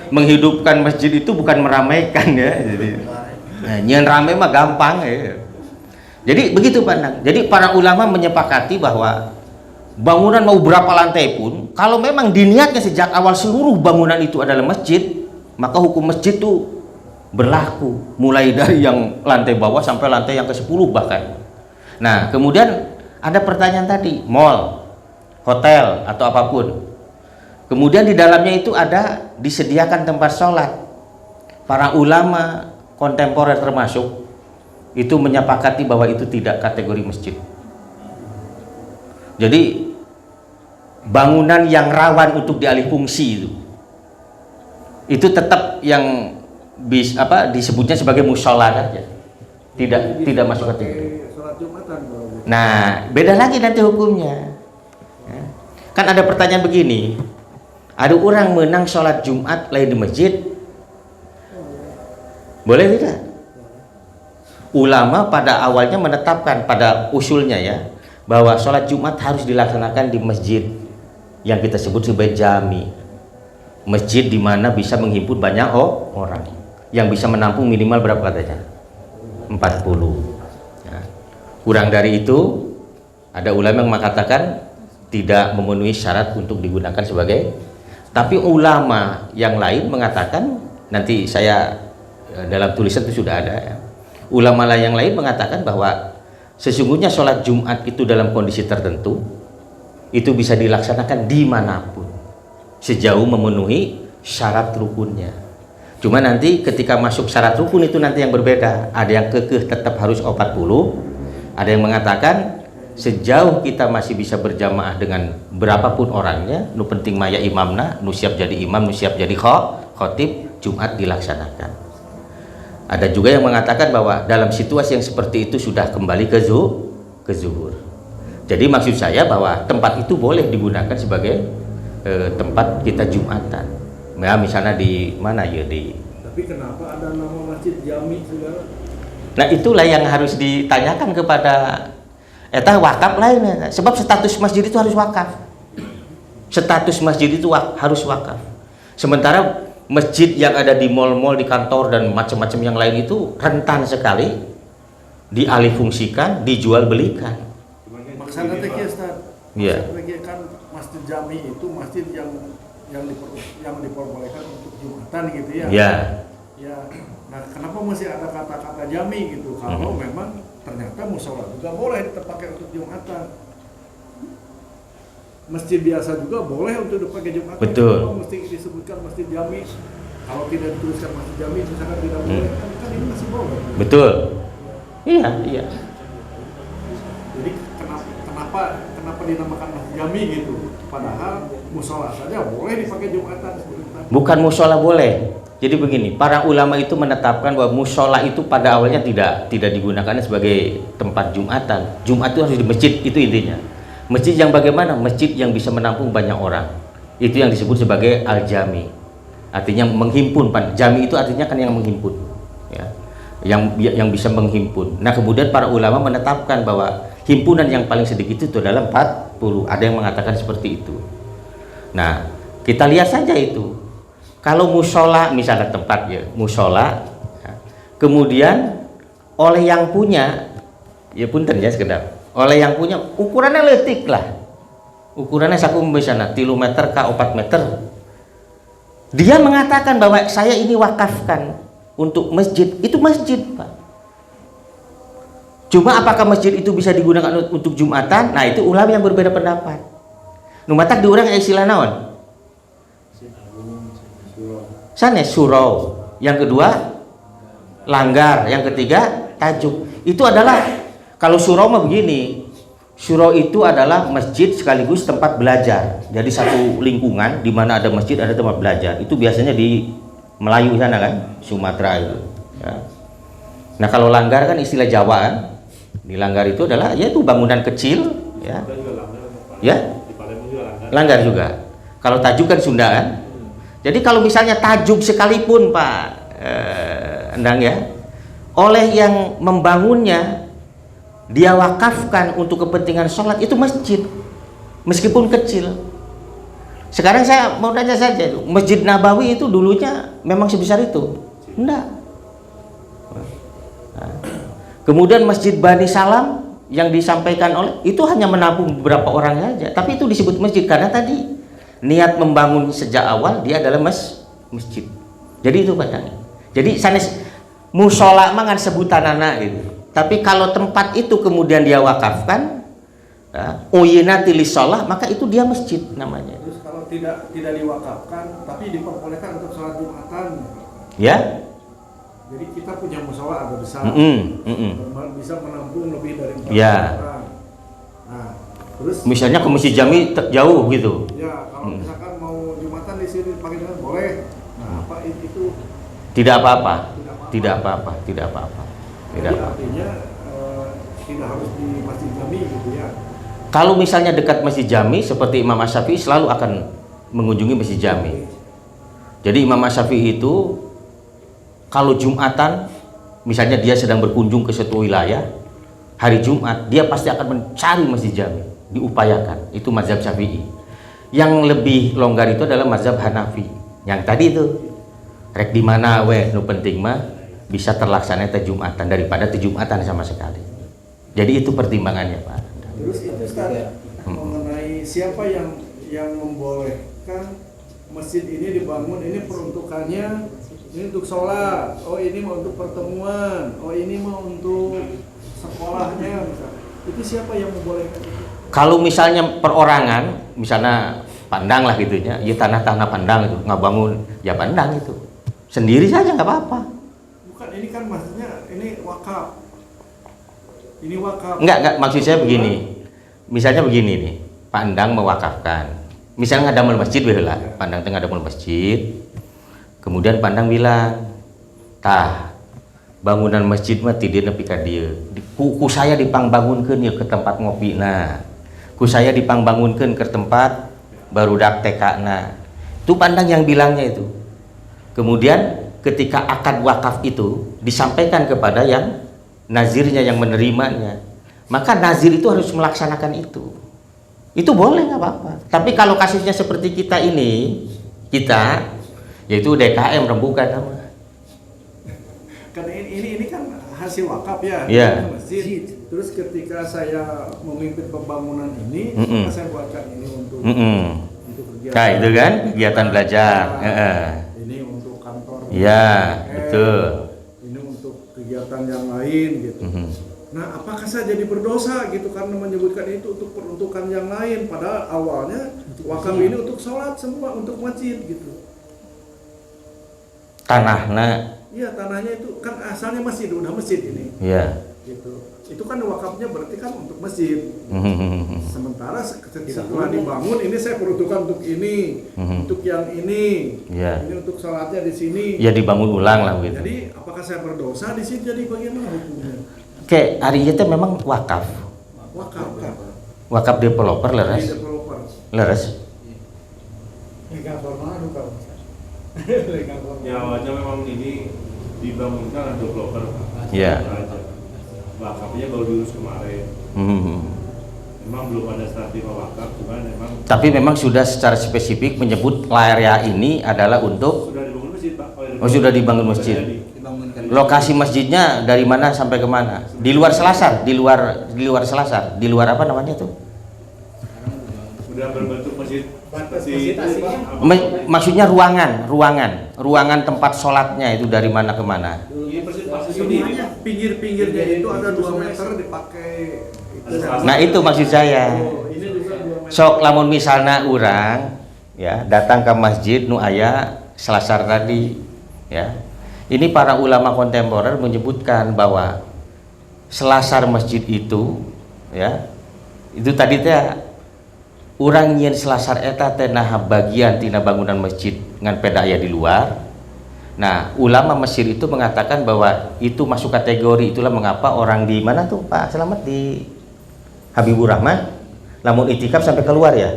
A: Menghidupkan masjid itu bukan meramaikan ya. Jadi nyen rame mah gampang ya. Jadi begitu pandang. Jadi para ulama menyepakati bahwa bangunan mau berapa lantai pun, kalau memang diniatnya sejak awal seluruh bangunan itu adalah masjid, maka hukum masjid itu berlaku mulai dari yang lantai bawah sampai lantai yang ke-10 bahkan. Nah kemudian ada pertanyaan tadi, mall, hotel atau apapun, kemudian di dalamnya itu ada disediakan tempat sholat. Para ulama kontemporer termasuk itu menyepakati bahwa itu tidak kategori masjid. Jadi bangunan yang rawan untuk dialih fungsi itu tetap yang disebutnya sebagai mushola saja, tidak masuk kategori. Nah beda lagi nanti hukumnya. Kan ada pertanyaan begini, ada orang menang sholat Jumat lain di masjid, boleh tidak? Ulama pada awalnya menetapkan pada usulnya ya, bahwa sholat Jumat harus dilaksanakan di masjid yang kita sebut sebagai jami, masjid di mana bisa menghimpun banyak orang, yang bisa menampung minimal berapa katanya? 40 ya. Kurang dari itu ada ulama yang mengatakan tidak memenuhi syarat untuk digunakan sebagai, tapi ulama yang lain mengatakan, nanti saya dalam tulisan itu sudah ada ya, ulama yang lain mengatakan bahwa sesungguhnya sholat Jumat itu dalam kondisi tertentu itu bisa dilaksanakan dimanapun sejauh memenuhi syarat rukunnya. Cuma nanti ketika masuk syarat rukun itu nanti yang berbeda, ada yang kekeh tetap harus 40, ada yang mengatakan sejauh kita masih bisa berjamaah dengan berapapun orangnya, nu penting maya imamna, nu siap jadi imam, nu siap jadi khotib, Jumat dilaksanakan. Ada juga yang mengatakan bahwa dalam situasi yang seperti itu sudah kembali ke zuhur. Jadi maksud saya bahwa tempat itu boleh digunakan sebagai tempat kita Jumatan. Ya misalnya di mana ya di.
B: Tapi kenapa ada nama masjid jami segala?
A: Nah itulah yang harus ditanyakan kepada wakaf lainnya. Sebab status masjid itu harus wakaf. status masjid itu harus wakaf. Sementara masjid yang ada di mal-mal, di kantor dan macam-macam yang lain itu rentan sekali dialihfungsikan, dijual belikan.
B: Maksudnya teh Ustaz.
A: Iya.
B: Maksudnya kan masjid jami itu masjid yang diperbolehkan untuk Jumatan gitu ya.
A: Ya.
B: Ya. Nah, kenapa masih ada kata-kata jami gitu? Kalau memang ternyata musola juga boleh dipakai untuk Jumatan. Masjid biasa juga boleh untuk dipakai Jumatan.
A: Betul.
B: Kenapa mesti disebutkan masjid jami? Kalau tidak dituliskan masjid jami, misalkan tidak boleh, kan ini masih boleh.
A: Betul. Iya, iya.
B: Jadi kenapa dinamakan masjid jami gitu? Padahal musola saja boleh dipakai Jumatan.
A: Bukan musola boleh. Jadi begini, para ulama itu menetapkan bahwa musola itu pada awalnya tidak digunakan sebagai tempat Jumatan. Jumat itu harus di masjid, itu intinya. Masjid yang bagaimana? Masjid yang bisa menampung banyak orang. Itu yang disebut sebagai al-jami. Artinya menghimpun. Jami itu artinya kan yang menghimpun, ya. Yang bisa menghimpun. Nah, kemudian para ulama menetapkan bahwa himpunan yang paling sedikit itu adalah 40. Ada yang mengatakan seperti itu. Nah, kita lihat saja itu. Kalau musola, misalnya tempat ya, musola, ya, kemudian oleh yang punya, ya punten ya sekedar, oleh yang punya ukurannya letik lah, ukurannya sakum misalnya 3 meter ke 4 meter, dia mengatakan bahwa saya ini wakafkan untuk masjid, itu masjid Pak. Cuma apakah masjid itu bisa digunakan untuk Jumatan? Nah, itu ulama yang berbeda pendapat. Numatak diurang istilah naon? Sanes surau, yang kedua langgar, yang ketiga tajuk. Itu adalah, kalau surau mah begini, surau itu adalah masjid sekaligus tempat belajar. Jadi satu lingkungan di mana ada masjid ada tempat belajar. Itu biasanya di Melayu sana kan, Sumatera itu. Ya. Nah, kalau langgar kan istilah Jawa kan. Di langgar itu adalah yaitu bangunan kecil, ya. Ya. Langgar juga. Kalau tajuk kan Sunda kan. Jadi kalau misalnya tajuk sekalipun Pak Endang ya, oleh yang membangunnya dia wakafkan untuk kepentingan sholat, itu masjid meskipun kecil. Sekarang saya mau tanya saja, Masjid Nabawi itu dulunya memang sebesar itu? Enggak. Kemudian Masjid Bani Salam yang disampaikan oleh itu hanya menampung beberapa orang saja, tapi itu disebut masjid karena tadi niat membangun sejak awal dia adalah masjid. Jadi itu padanya. Jadi sanes musola mangan sebutan anak gitu. Tapi kalau tempat itu kemudian dia wakafkan, uyina tilis sholat, maka itu dia masjid namanya.
B: Terus kalau tidak diwakafkan, tapi diperbolehkan untuk sholat Jumatan.
A: Ya.
B: Jadi kita punya musola agak besar, bisa menampung lebih dari 4
A: ya.
B: orang. Nah, terus
A: misalnya ke Masjid Jami jauh gitu.
B: Ya, kalau misalkan mau Jumatan di sini pakai jalan boleh. Nah, apa itu?
A: Tidak apa-apa. Tidak apa-apa. Tidak apa-apa. Tidak
B: Jadi
A: apa-apa.
B: artinya tidak harus di Masjid Jami gitu ya.
A: Kalau misalnya dekat Masjid Jami seperti Imam Asy-Syafi'i selalu akan mengunjungi Masjid Jami. Jadi Imam Asy-Syafi'i itu kalau Jumatan misalnya dia sedang berkunjung ke suatu wilayah hari Jumat, dia pasti akan mencari Masjid Jami, diupayakan. Itu mazhab Syafi'i. Yang lebih longgar itu adalah mazhab Hanafi. Yang tadi itu rek di mana we nu penting mah bisa terlaksana teh Jumatan daripada teh Jumatan sama sekali. Jadi itu pertimbangannya, Pak.
B: Terus itu Ustaz mengenai siapa yang membolehkan masjid ini dibangun, ini peruntukannya ini untuk sholat, oh ini mau untuk pertemuan, oh ini mau untuk sekolahnya misalnya. Itu siapa yang membolehkan itu?
A: Kalau misalnya perorangan, misalnya pandang lah gitunya, ya tanah-tanah pandang itu nggak bangun, ya pandang itu sendiri saja nggak apa-apa.
B: Bukan, ini kan maksudnya ini wakaf. Ini wakaf.
A: Enggak, maksud saya begini. Misalnya begini nih, pandang mewakafkan. Misalnya ada masjid lah, pandang tengah ada masjid. Kemudian pandang bilang, tah bangunan masjid mah tidak nepi ka dieu. Ku saya dipangbangunkeun ya ke tempat ngopi nah. Ku saya dipangbangunkeun ke tempat barudak TK nah. Itu pandang yang bilangnya itu. Kemudian ketika akad wakaf itu disampaikan kepada yang nazirnya yang menerimanya, maka nazir itu harus melaksanakan itu. itu boleh nggak apa-apa. Tapi kalau kasusnya seperti kita ini, yaitu DKM rembukan nama.
B: Kan ini kan hasil wakaf ya,
A: Iya.
B: masjid. Terus ketika saya memimpin pembangunan ini,
A: Mm-mm.
B: maka saya buatkan ini untuk kegiatan.
A: Nah itu kan kegiatan belajar.
B: Ini untuk kantor.
A: Iya, betul.
B: Ini untuk kegiatan yang lain gitu. Nah, apakah saya jadi berdosa gitu karena menyebutkan itu untuk peruntukan yang lain, padahal awalnya wakaf ini untuk sholat semua, untuk masjid gitu.
A: Tanahnya.
B: Iya, tanahnya itu kan asalnya masjid, udah masjid ini.
A: Iya.
B: Gitu. Itu kan wakafnya berarti kan untuk masjid. Sementara setelah dibangun ini saya peruntukkan untuk ini, untuk yang ini.
A: Iya.
B: Ini untuk sholatnya di sini.
A: Ya dibangun ulang lah gitu.
B: Jadi apakah saya berdosa di sini, jadi bagaimana hukumnya?
A: Oke, hari itu memang wakaf.
B: Wakaf.
A: Wakaf developer
B: Jadi
A: leres.
B: developer.
A: Leres.
B: Legal formal bukan. Legal formal.
C: Ya awalnya memang ini dibangunkan oleh developer.
A: Iya.
C: Wakafnya baru diurus kemarin. Memang belum ada start lima wakaf, cuman memang
A: Tapi memang sudah secara spesifik menyebut area ini adalah untuk
C: sudah dibangun masjid Pak.
A: sudah dibangun masjid. Lokasi masjidnya dari mana sampai ke mana? Di luar Selasar, di luar Selasar, di luar apa namanya tuh?
C: Udah berbentuk masjid.
B: Masjid aslinya?
A: Maksudnya ruangan tempat sholatnya itu dari mana ke mana?
C: Ini masjid
B: Semuanya pinggir-pinggirnya itu ada 2 meter dipakai.
A: Nah itu maksud saya.
B: Ini juga 2 meter.
A: Sok lamun misalnya orang ya datang ke masjid nu aya Selasar tadi ya. Ini para ulama kontemporer menyebutkan bahwa Selasar masjid itu ya itu tadi teh urang nyin Selasar eta teh nah bagian tina bangunan masjid ngan peda aya di luar. Nah, ulama Mesir itu mengatakan bahwa itu masuk kategori, itulah mengapa orang di mana tuh Pak Selamat di Habibur Rahman lamun itikaf sampai keluar ya?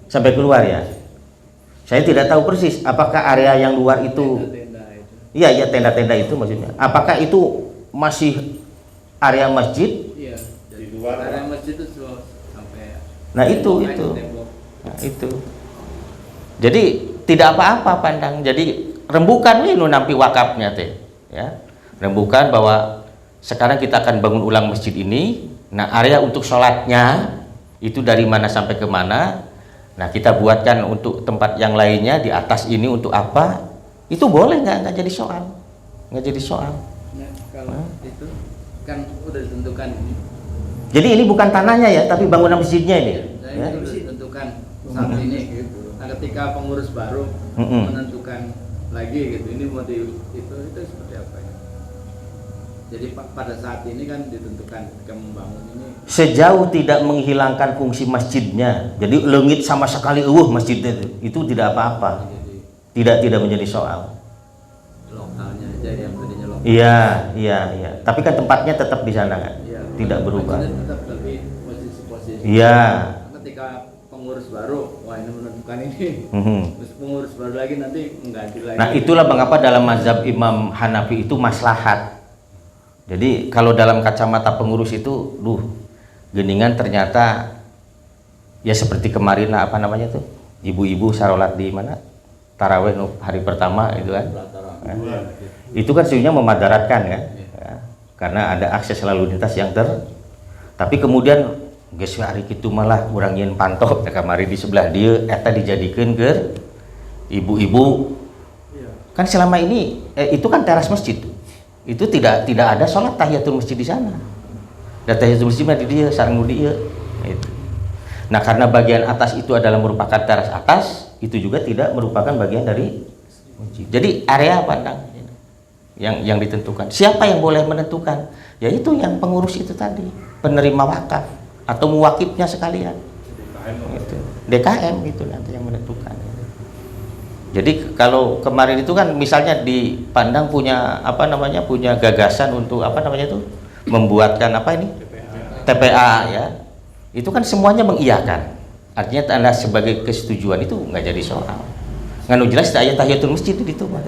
A: Sampai keluar ya? Saya tidak tahu persis apakah area yang luar itu iya tenda-tenda itu maksudnya. Apakah itu masih area masjid?
D: Iya.
C: di luar.
D: Area masjid itu sampai.
A: Nah, itu. Nah, itu. Jadi tidak apa-apa pandang. Jadi rembukan ini nampi wakafnya teh ya. Rembukan bahwa sekarang kita akan bangun ulang masjid ini. Nah, area untuk sholatnya itu dari mana sampai ke mana. Nah, kita buatkan untuk tempat yang lainnya di atas ini untuk apa? Itu boleh nggak jadi soal. Nggak jadi soal.
D: Nah, kalau itu kan udah ditentukan ini.
A: Jadi ini bukan tanahnya ya, tapi bangunan masjidnya ini.
D: Saya
A: Ya.
D: itu udah ditentukan saat ini. Nah, ketika pengurus baru menentukan lagi gitu, ini mau di itu seperti apa ya? Jadi pada saat ini kan ditentukan ketika membangun ini.
A: Sejauh tidak menghilangkan fungsi masjidnya, jadi leungit sama sekali masjidnya itu tidak apa-apa, tidak menjadi soal.
D: Lokalnya aja yang tadinya lokal.
A: Iya. Tapi kan tempatnya tetap di sana kan,
D: Iya,
A: tidak berubah.
D: masjidnya tetap, tapi posisi-posisi.
A: Iya.
D: Ketika pengurus baru, wah ini menentukan ini. Terus pengurus baru lagi nanti mengganti lagi.
A: Nah itulah mengapa dalam mazhab Imam Hanafi itu maslahat. Jadi kalau dalam kacamata pengurus itu, geningan ternyata ya seperti kemarin lah apa namanya tuh, ibu-ibu sarolat di mana taraweh hari pertama itu kan, itu kan sebenarnya memadaratkan kan, ya, karena ada akses lalu lintas yang tapi kemudian geus hari kitu malah urang yen pantok kamari di sebelah dia eta dijadikeun ke ibu-ibu. Kan selama ini itu kan teras masjid. Itu tidak ada sholat tahiyatul masjid di sana. Dan tahiyatul masjid mah di dia sareng nu dieu. Itu. Nah, karena bagian atas itu adalah merupakan teras atas, itu juga tidak merupakan bagian dari masjid. Jadi area pandang yang ditentukan. Siapa yang boleh menentukan? Yaitu yang pengurus itu tadi, penerima wakaf atau muwakifnya sekalian. DKM itu nanti yang menentukan. Jadi kalau kemarin itu kan misalnya dipandang punya punya gagasan untuk membuatkan TPA ya, itu kan semuanya mengiyakan. Artinya tanda sebagai kesetujuan itu nggak jadi soal. Nganu jelas ayat tahiyatul masjid itu Pak.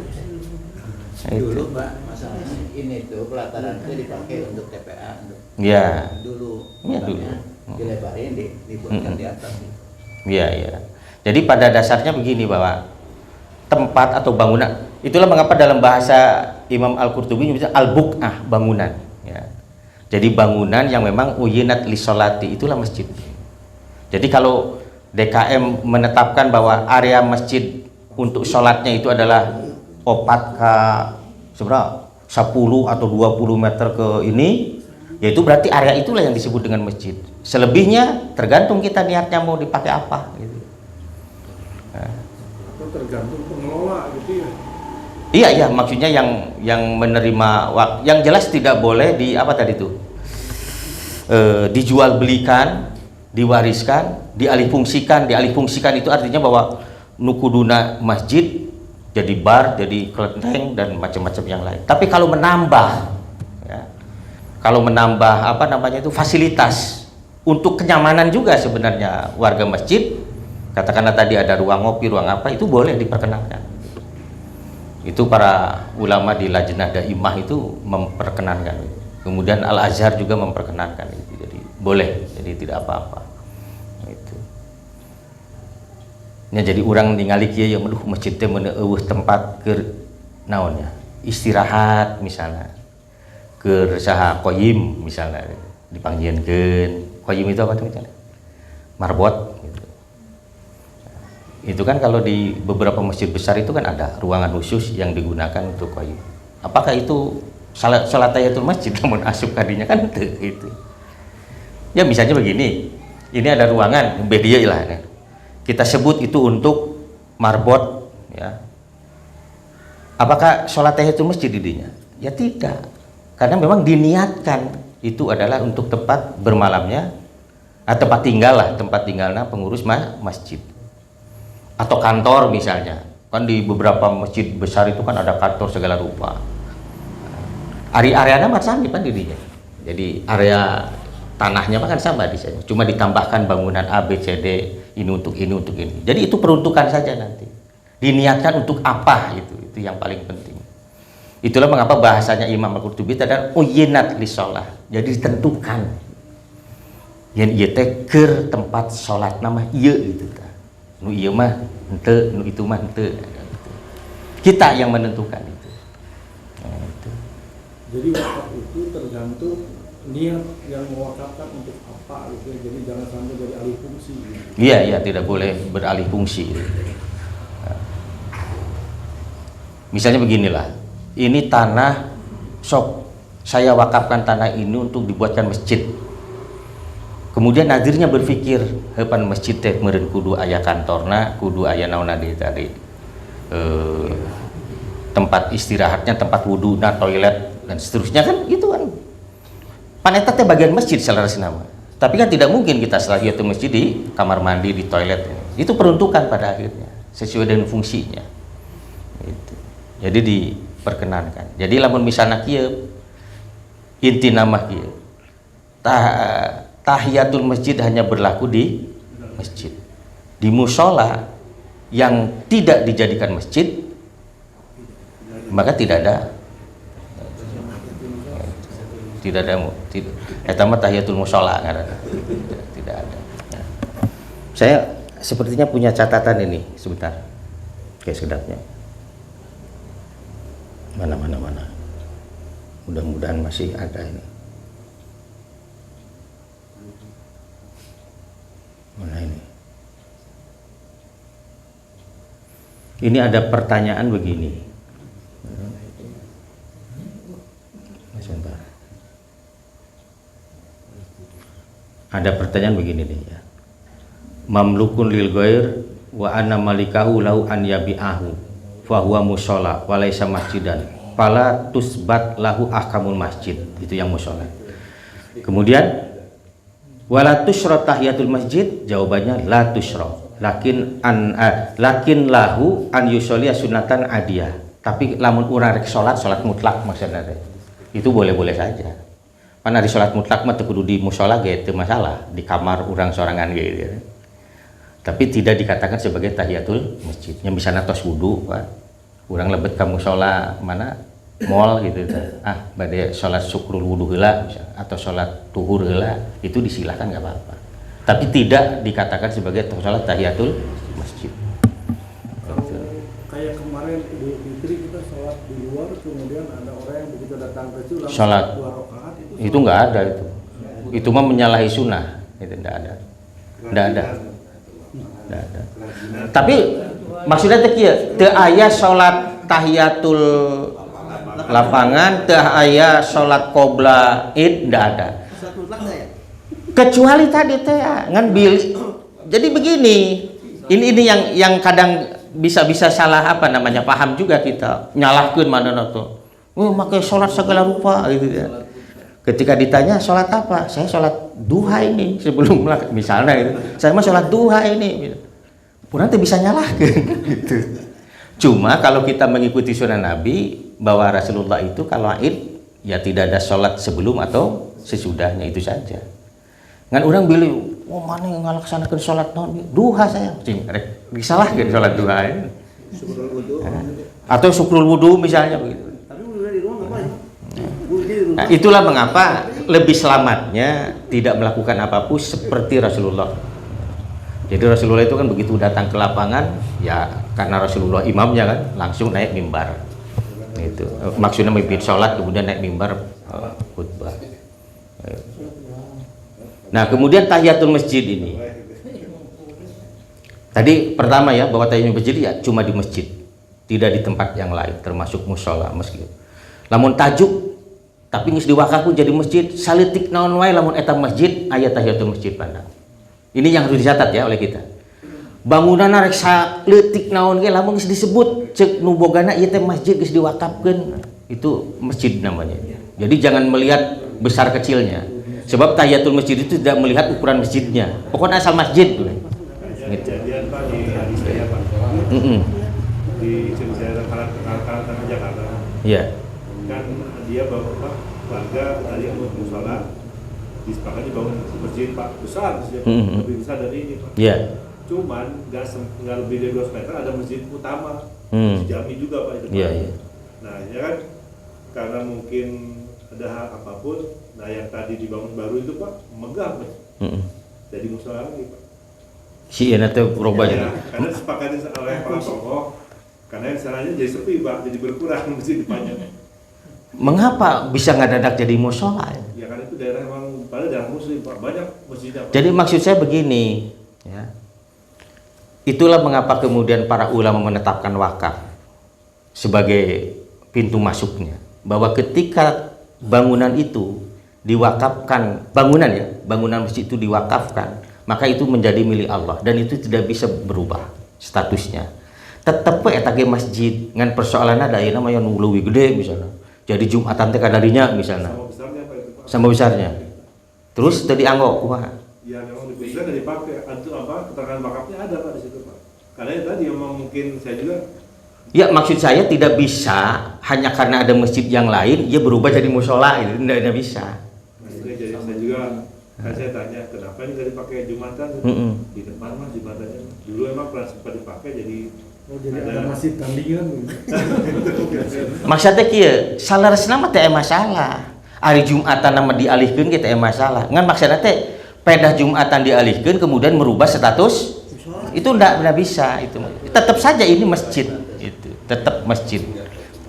D: Dulu Mbak, masalahnya ini tuh pelataran itu dipakai untuk TPA.
A: Ya.
D: Dulu.
A: Ya dulu.
E: dilebarin, dibuatkan di atas.
A: Iya, iya. Jadi pada dasarnya begini, bahwa tempat atau bangunan, itulah mengapa dalam bahasa Imam Al-Qurtubi bisa al-buq'ah, bangunan, ya. Jadi bangunan yang memang uyinat li sholati, itulah masjid. Jadi kalau DKM menetapkan bahwa area masjid untuk sholatnya itu adalah opat ke seberapa 10 atau 20 meter ke ini, yaitu berarti area itulah yang disebut dengan masjid. Selebihnya tergantung kita niatnya mau dipakai apa gitu. Nah.
B: Atau tergantung pengelola gitu ya.
A: Iya, iya, maksudnya yang menerima yang jelas tidak boleh di apa tadi itu dijual belikan, diwariskan, dialihfungsikan. Dialihfungsikan itu artinya bahwa nukuduna masjid jadi bar, jadi kelenteng dan macam-macam yang lain. Tapi kalau menambah, ya, kalau menambah apa namanya itu fasilitas untuk kenyamanan juga sebenarnya warga masjid, katakanlah tadi ada ruang ngopi, ruang apa, itu boleh diperkenankan. Itu para ulama di Lajnah Daimah itu memperkenankan. Kemudian Al-Azhar juga memperkenankan itu. Jadi boleh, jadi tidak apa-apa. Itu. Ya, jadi orang ningali kieu yang menuh masjid teh meuneuh tempat ke naonnya? Istirahat misalnya. Ke saha qayyim misalnya dipanggieunkeun. Qayyim itu apa tuh misalnya? Marbot gitu. Itu kan kalau di beberapa masjid besar itu kan ada ruangan khusus yang digunakan untuk qayyim. Apakah itu salat tahiyatul masjid namun asup kadinya kan itu. Ya misalnya begini. Ini ada ruangan bedia lah kan. Kita sebut itu untuk marbot, ya. Apakah sholat tahiyatul masjid didinya? Ya tidak, karena memang diniatkan itu adalah untuk tempat bermalamnya, tempat tinggalnya pengurus masjid atau kantor misalnya. Kan di beberapa masjid besar itu kan ada kantor segala rupa. Area-areanya macam kan didinya. Jadi area tanahnya kan sama di sana, cuma ditambahkan bangunan A, B, C, D, ini untuk ini, untuk ini. Jadi itu peruntukan saja nanti. Diniatkan untuk apa itu yang paling penting. Itulah mengapa bahasanya Imam Al-Qurtubi adalah uyinat li sholah. Jadi ditentukan. Yang ieu teh keur tempat sholat nama ieu gitu. Nu ieu mah henteu, nu itu mah henteu. Kita yang menentukan itu. Nah, itu.
B: Jadi wakaf itu tergantung niat yang mewakafkan untuk apa gitu ya. Jadi jangan sampai jadi alih fungsi gitu.
A: Iya, iya, tidak boleh beralih fungsi. Nah. Misalnya beginilah, ini tanah sok saya wakafkan tanah ini untuk dibuatkan masjid. Kemudian nadirnya berpikir, hepan masjid teh meureun kudu aya kantorna, kudu aya naonna tadi tempat istirahatnya, tempat wuduna, toilet dan seterusnya kan itu kan. Paneta teh bagian masjid salah nama. Tapi kan tidak mungkin kita tahiyatul masjid di kamar mandi, di toilet. Itu peruntukan pada akhirnya sesuai dengan fungsinya. Itu. Jadi diperkenankan. Jadi lamun misalnya kieu inti nama kieu. Tahiyatul masjid hanya berlaku di masjid. Di musola yang tidak dijadikan masjid maka tidak ada etama tahiyatul mushola kan ada. Tidak ada. Ya. Saya sepertinya punya catatan ini sebentar. Oke, sekedapnya. Mana. Mudah-mudahan masih ada ini. Mana ini? Ini ada pertanyaan begini. Sebentar. Ada pertanyaan begini nih ya. Mamlukun lil ghair wa anna malikahu lau an yabi'ahu fa huwa mushola wa laisa masjidan fala tusbat lahu ahkamul masjid. Itu yang mushola. Kemudian wala tusyra tahiyatul masjid, jawabannya la tusyra. Lakin lahu an yusolliya sunatan adiyah. Tapi lamun urang rek salat mutlak maksudnya itu boleh-boleh saja. Mana di sholat mutlak mah kudu di musola ge teu masalah, di kamar urang sorangan ge gitu. Tapi tidak dikatakan sebagai tahiyatul masjid. Yang misalnya tos wudu, Pak. Urang lebet ka musola mana mall gitu badai sholat syukrul wudu heula atau sholat tuhur heula, itu disilahkan nggak apa-apa, tapi tidak dikatakan sebagai sholat tahiyatul masjid.
B: Kalau kayak kemarin Idul Fitri kita sholat di luar, kemudian ada orang yang begitu datang ke situ langsung
A: Sholat.
B: 2 rakaat
A: Itu nggak ada itu mah menyalahi sunnah, itu nggak ada. Tapi maksudnya teu aya sholat tahiyatul lapangan, teu aya sholat qobla id, nggak ada. Kecuali tadi teh ngan bilih. Jadi begini, ini yang kadang bisa salah paham juga kita, nyalahkeun manehna tuh. Make sholat segala rupa gitu ya. Ketika ditanya sholat apa, saya sholat duha ini sebelum misalnya gitu. Saya mah sholat duha ini. Kurang tuh bisa nyalahkan gitu. Cuma kalau kita mengikuti sunnah Nabi bahwa Rasulullah itu kalau Id ya tidak ada sholat sebelum atau sesudahnya, itu saja. Ngan orang bilang, mana yang ngalaksanakan sholat duha saya, disalahkan sholat duha ini. Atau syukrul wudu misalnya begitu. Nah, itulah mengapa lebih selamatnya tidak melakukan apapun seperti Rasulullah. Jadi Rasulullah itu kan begitu datang ke lapangan, ya karena Rasulullah imamnya kan langsung naik mimbar. Itu maksudnya memimpin sholat kemudian naik mimbar khutbah. Nah kemudian tahiyatul masjid ini. Tadi pertama ya bahwa tahiyatul masjid ya cuma di masjid, tidak di tempat yang lain termasuk mushola masjid. Lamun tajuk tapi geus diwakafkeun jadi masjid, salitik naon wae lamun eta masjid aya tahiyatul masjid pandang. Ini yang harus dicatat ya oleh kita. Bangunanna rek saleutik naon ge lamun geus disebut ceuk nu bogana ieu teh masjid geus diwakafkeun, itu masjid namanya. Jadi jangan melihat besar kecilnya. Sebab tahiyatul masjid itu tidak melihat ukuran masjidnya. Pokoknya asal masjid gitu.
C: Kejadian Pak di hadis saya Pak. Di daerah Karang Jakarta.
A: Iya.
C: Kan dia bawa warga tadi mau musola, disepakati bangun masjid Pak, besar masjid, lebih besar dari ini Pak.
A: Iya.
C: Cuman nggak lebih dari 2 meter ada masjid utama, masjid Jami juga Pak itu.
A: Iya, iya.
C: Nah ya kan karena mungkin ada hal apapun, nah yang tadi dibangun baru itu Pak megah Pak, jadi musola lagi Pak.
A: Si enak teh
C: Ya,
A: robanya.
C: karena sepakati oleh para tokoh, karena yang salahnya jadi sepi Pak, jadi berkurang masjid depannya.
A: Mengapa bisa ngadadak jadi musola?
C: Ya kan itu daerah emang pada daerah muslim Pak, banyak masjidnya Pak.
A: Jadi maksud saya begini, ya. Itulah mengapa kemudian para ulama menetapkan wakaf sebagai pintu masuknya, bahwa ketika bangunan itu diwakafkan, bangunan masjid itu diwakafkan, maka itu menjadi milik Allah dan itu tidak bisa berubah statusnya. Tetep eta ge masjid ngan persoalanna da ayeuna mah yang leuwih gede misalnya. Jadi Jumatan teh kadarinya misalnya.
C: Sama besarnya Pak itu Pak.
A: Sama besarnya. Terus tadi anggo kumaha?
C: Ya memang bisa dari dipakai, itu apa keterangan wakafnya ada Pak di situ Pak. Karena itu tadi memang mungkin saya juga.
A: Ya maksud saya tidak bisa hanya karena ada masjid yang lain dia berubah jadi musola, itu tidak bisa.
C: Maksudnya jadi saya juga kan saya tanya kenapa ini nggak dipakai Jumatan di depan Mas Jumatannya dulu emang pernah sempat dipakai jadi.
B: Oh, jadi ada masjid tandingan.
A: Maksudnya kieu, salaresna mah teh masalah. Hari Jumatan nama dialihkeun ge teh masalah. Ngan maksudna teh pedah Jumatan dialihkeun kemudian merubah status itu enggak bisa itu. Tetap saja ini masjid itu, tetap masjid.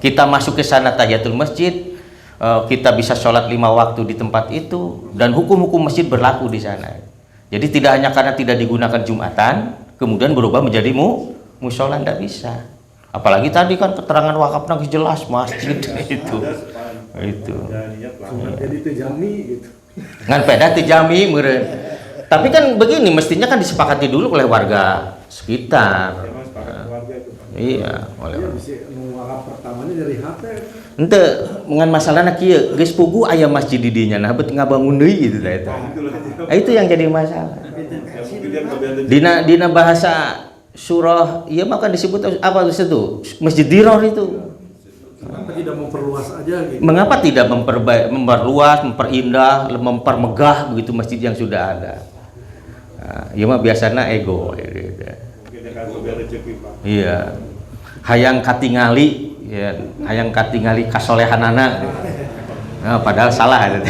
A: Kita masuk ke sana tahiyatul masjid, kita bisa sholat 5 waktu di tempat itu dan hukum-hukum masjid berlaku di sana. Jadi tidak hanya karena tidak digunakan Jumatan kemudian berubah menjadi musola, tidak bisa. Apalagi tadi kan keterangan wakafnya jelas masjid itu.
B: Jadi itu Jami gitu.
A: Ngan peda teu jami meureun. Tapi kan begini mestinya kan disepakati dulu oleh warga sekitar.
C: Emang sepakat keluarga itu Pak.
A: Iya, oleh
B: Iya bisa wakaf pertamanya dari HP.
A: ente ngan masalahna kieu geus pugu aya masjid di dinya nah bet ngabangun deui gitu tah eta. Itu yang jadi masalah. Dina bahasa surah ieu mah kan disebut apa itu? Masjid Diror itu.
B: Kenapa tidak memperluas aja gitu?
A: Mengapa tidak memperluas, memperindah, mempermegah begitu masjid yang sudah ada? Nah, ieu mah biasana ego.
C: Mungkin dia kan lebih rezeki Pak.
A: Iya. Hayang katingali ya hayang katingali kasolehan anak. Nah, padahal salah gitu.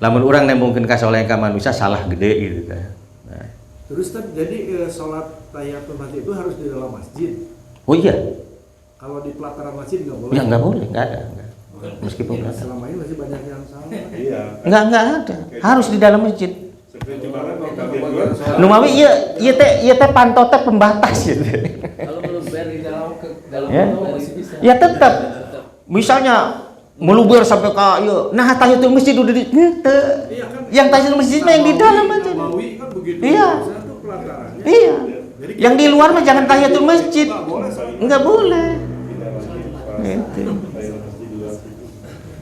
A: Lamun orang nembungkeun kasolehan ka manusia salah gede gitu teh. Nah.
B: Terus jadi sholat tahiyatul masjid itu harus di dalam masjid.
A: Oh iya.
B: Kalau di pelataran masjid nggak boleh.
A: Ya nggak boleh, nggak ada. Enggak. Meskipun nggak ada.
B: Selama ini masih banyak yang salah.
C: Iya.
A: Nggak ada. Harus di dalam masjid.
C: Seperti banget kalau kalian
A: Numawi iya teh panto teh pembatas gitu.
D: Kalau belum ber di dalam
A: Ya.
D: masih bisa.
A: Ya tetap. Misalnya meluber sampai ke ieu. Nah, tahiyatul masjid udah di henteu.
B: Iya kan.
A: Yang tahiyatul masjid mah yang di dalam aja.
B: Nabawi kan begitu.
A: Iya.
B: Biasanya tuh pelatarannya.
A: Iya.
B: Jadi
A: Yang di luar mah jangan tahiyatul masjid.
B: nggak boleh sholat.
A: Enggak boleh. Gitu.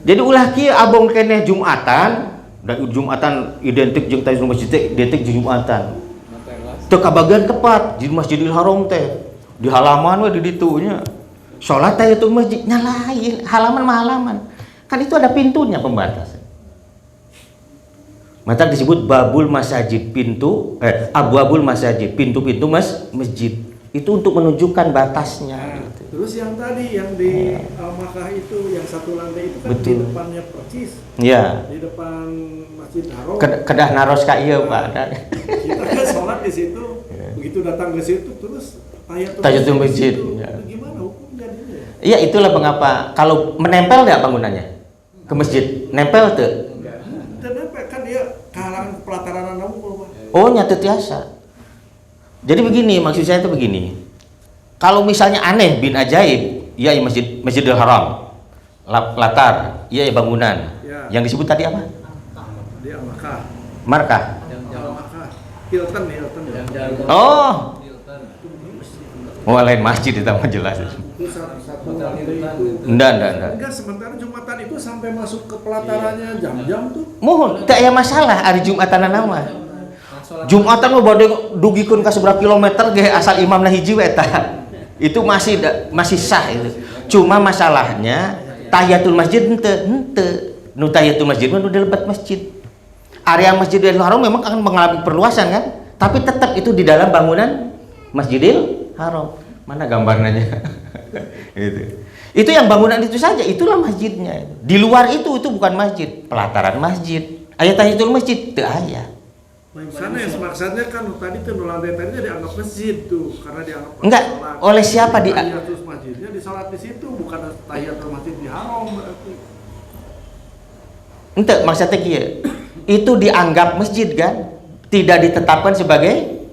A: Jadi ulah kieu abong keneh Jumatan, da Jumatan identik jeung tahiyatul masjid teh identik jeung Jumatan. Teu kabagian tepat di Masjidil Haram teh. Di halaman we di ditu nya. Salat tahiyatul masjid nyalain, halaman mah halaman. Kan itu ada pintunya pembatas. Maka disebut babul masajid, abwabul masajid, pintu-pintu masjid. Itu untuk menunjukkan batasnya gitu.
B: Terus yang tadi yang di Al-Makkah itu yang satu lantai itu kan
A: Betul.
B: di depannya percis.
A: Ya.
B: Di depan Masjid Haram.
A: Kedah naros ka ieu, Pak.
B: Kita kan sholat di situ. Begitu datang ke situ terus
A: Tahiyatul masjid.
B: itu.
A: Ya.
B: Itu gimana hukum jadinya?
A: Iya, itulah mengapa kalau menempel enggak bangunannya ke masjid? Nempel tuh.
B: Dan apa kan dia kalangan pelataran namun Pak.
A: Oh, nyata tiasa. Jadi begini, maksud saya itu begini. Kalau misalnya aneh bin ajaib, iya ya Masjidil Haram. Latar, iya ya bangunan.
B: Ya.
A: Yang disebut tadi apa?
B: Di Al-Makkah.
A: Markah.
B: Al-Makkah. Hilton.
A: Oh. Oh, lain masjid itu mah jelas.
B: Itu satu lantai itu.
A: Enggak.
B: Enggak, sementara Jumatan itu sampai masuk ke pelatarannya jam-jam tuh.
A: Mohon, tak aya masalah hari Jumatan nama. Jumatan mah bade dugikeun ka seberapa kilometer ge asal imamna hiji we eta. Itu masih sah itu. Cuma masalahnya tahiyatul masjid henteu. Nu tahiyatul masjid mah nu di lebat masjid. Area Masjidil Haram memang akan mengalami perluasan kan? Tapi tetap itu di dalam bangunan Masjidil Haram. Mana gambarnya? Itu yang bangunan itu saja, itulah masjidnya. Di luar itu bukan masjid, pelataran masjid. Aya tahiyatul masjid teu aya.
B: Sana yang maksudnya kan tadi tuh lantai tadinya dianggap masjid tuh karena dianggap
A: Enggak,
B: sholat.
A: oleh siapa di
B: Tahiyatul masjidnya di sholat di situ bukan tahiyatul masjid di haram berarti.
A: Ente maksudnya kieu. Itu dianggap masjid kan? Tidak ditetapkan sebagai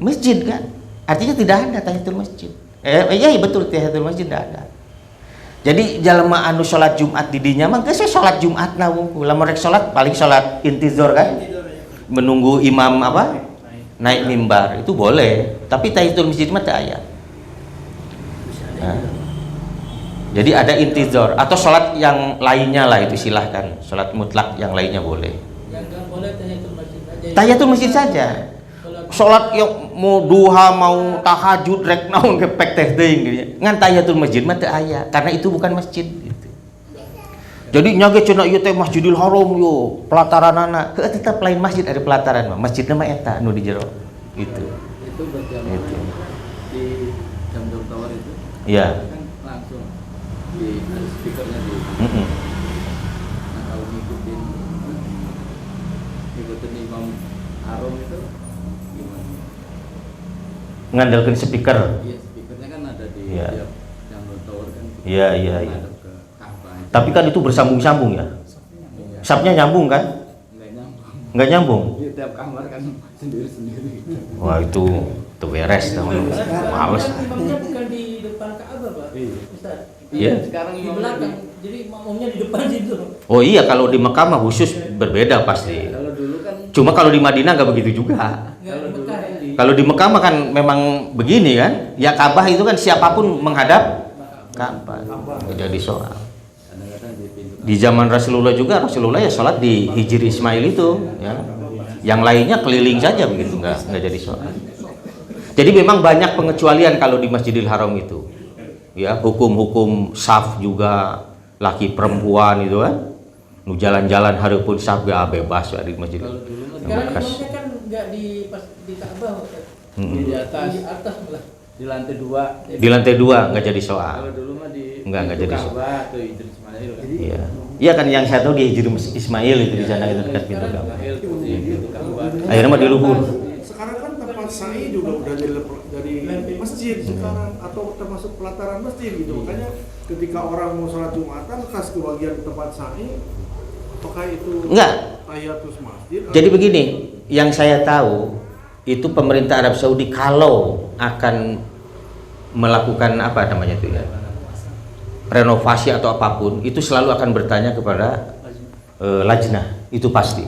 A: masjid kan? Artinya tidak ada tahiyatul masjid. Iya betul tahiyatul masjid tidak ada. Jadi jalma anu salat Jumat di dinya mah geus salat Jumat na wungkul. Lamun rek salat paling salat intizar kan? Menunggu imam apa? Naik mimbar itu boleh, tapi tahiyatul masjid mah teu aya. Nah. Jadi ada intizar atau salat yang lainnya lah itu silahkan. Salat mutlak yang lainnya boleh.
F: Yang nggak boleh tahiyatul masjid aja.
A: Tahiyatul masjid saja. Salat yang mau duha mau tahajud rek naon kepek teh teuing gitu. Ngan tahiyatul masjid mah teu aya karena itu bukan masjid gitu. Jadi nya ge cenah ieu teh Masjidil Haram yo, pelataranana. Teu tetep lain masjid ada pelataran mah. Masjidna mah eta nu di jero. Gitu.
D: Itu berjamaah
A: Gitu.
D: di Jam-Jam Tower itu.
A: Iya.
D: Kan langsung di ada speakernya di.
A: Heeh.
D: Nah, kalau ngikutin Imam Haram itu gimana?
A: Ngandalkeun speaker.
D: Iya, speakernya kan ada di
A: Iya.
D: tiap Jam-Jam Tower kan.
A: Iya.
D: Ngadep ke Ka'bah.
A: Tapi kan itu bersambung-sambung ya.
D: Iya.
A: Sapnya nyambung kan?
D: Nggak nyambung.
A: Enggak nyambung.
D: Di tiap kamar kan sendiri-sendiri.
A: Wah, itu beres teman. Males.
F: Kan imamnya bukan di depan Ka'bah, Pak. Ustaz.
A: Iya.
D: Sekarang
F: Di
D: imamnya
F: belakang. Jadi makmumnya di depan situ.
A: Oh iya, kalau di Mekah mah khusus berbeda pasti.
D: Kalau dulu kan
A: Cuma kalau di Madinah nggak begitu juga.
F: Nggak di Mekah ya.
A: Kalau di Mekah mah kan memang begini kan, ya Ka'bah itu kan siapapun menghadap Ka'bah. Nggak jadi soal.
D: kadang-kadang di pintu
A: Di zaman Rasulullah juga, Rasulullah ya sholat di Hijr Ismail itu, ya. Yang lainnya keliling saja begitu, nggak jadi soal. Jadi memang banyak pengecualian kalau di Masjidil Haram itu, ya hukum-hukum saf juga laki perempuan itu kan, nu jalan-jalan hareupeun saf gak bebas ya di Masjidil.
D: kalau dulu kan
F: Sekarang
A: Bekas.
F: imamnya kan nggak di pas di Ka'bah, Ustaz.
A: Mm-mm.
D: di atas
F: Di atas malah.
D: Di lantai 2.
A: Di lantai 2 nggak jadi
D: Kalau
A: soal.
D: dulu mah di
A: Nggak jadi soal.
D: Ka'bah atau Idris Ismail kan.
A: Iya. Iya kan yang saya tahu di Hijri Ismail itu di sana itu dekat pintu Ka'bah.
D: Ismail tuh di pintu Ka'bah.
A: Akhirnya mah di luhur.
B: Sekarang kan tempat sa'i juga udah jadi masjid sekarang atau termasuk pelataran masjid gitu. Makanya ketika orang mau sholat Jumatan khas ke bagian tempat sa'i, apakah itu
A: Enggak.
B: tahiyatus masjid?
A: Jadi begini, yang saya tahu itu pemerintah Arab Saudi kalau akan melakukan apa namanya itu ya, renovasi atau apapun, itu selalu akan bertanya kepada lajnah, itu pasti.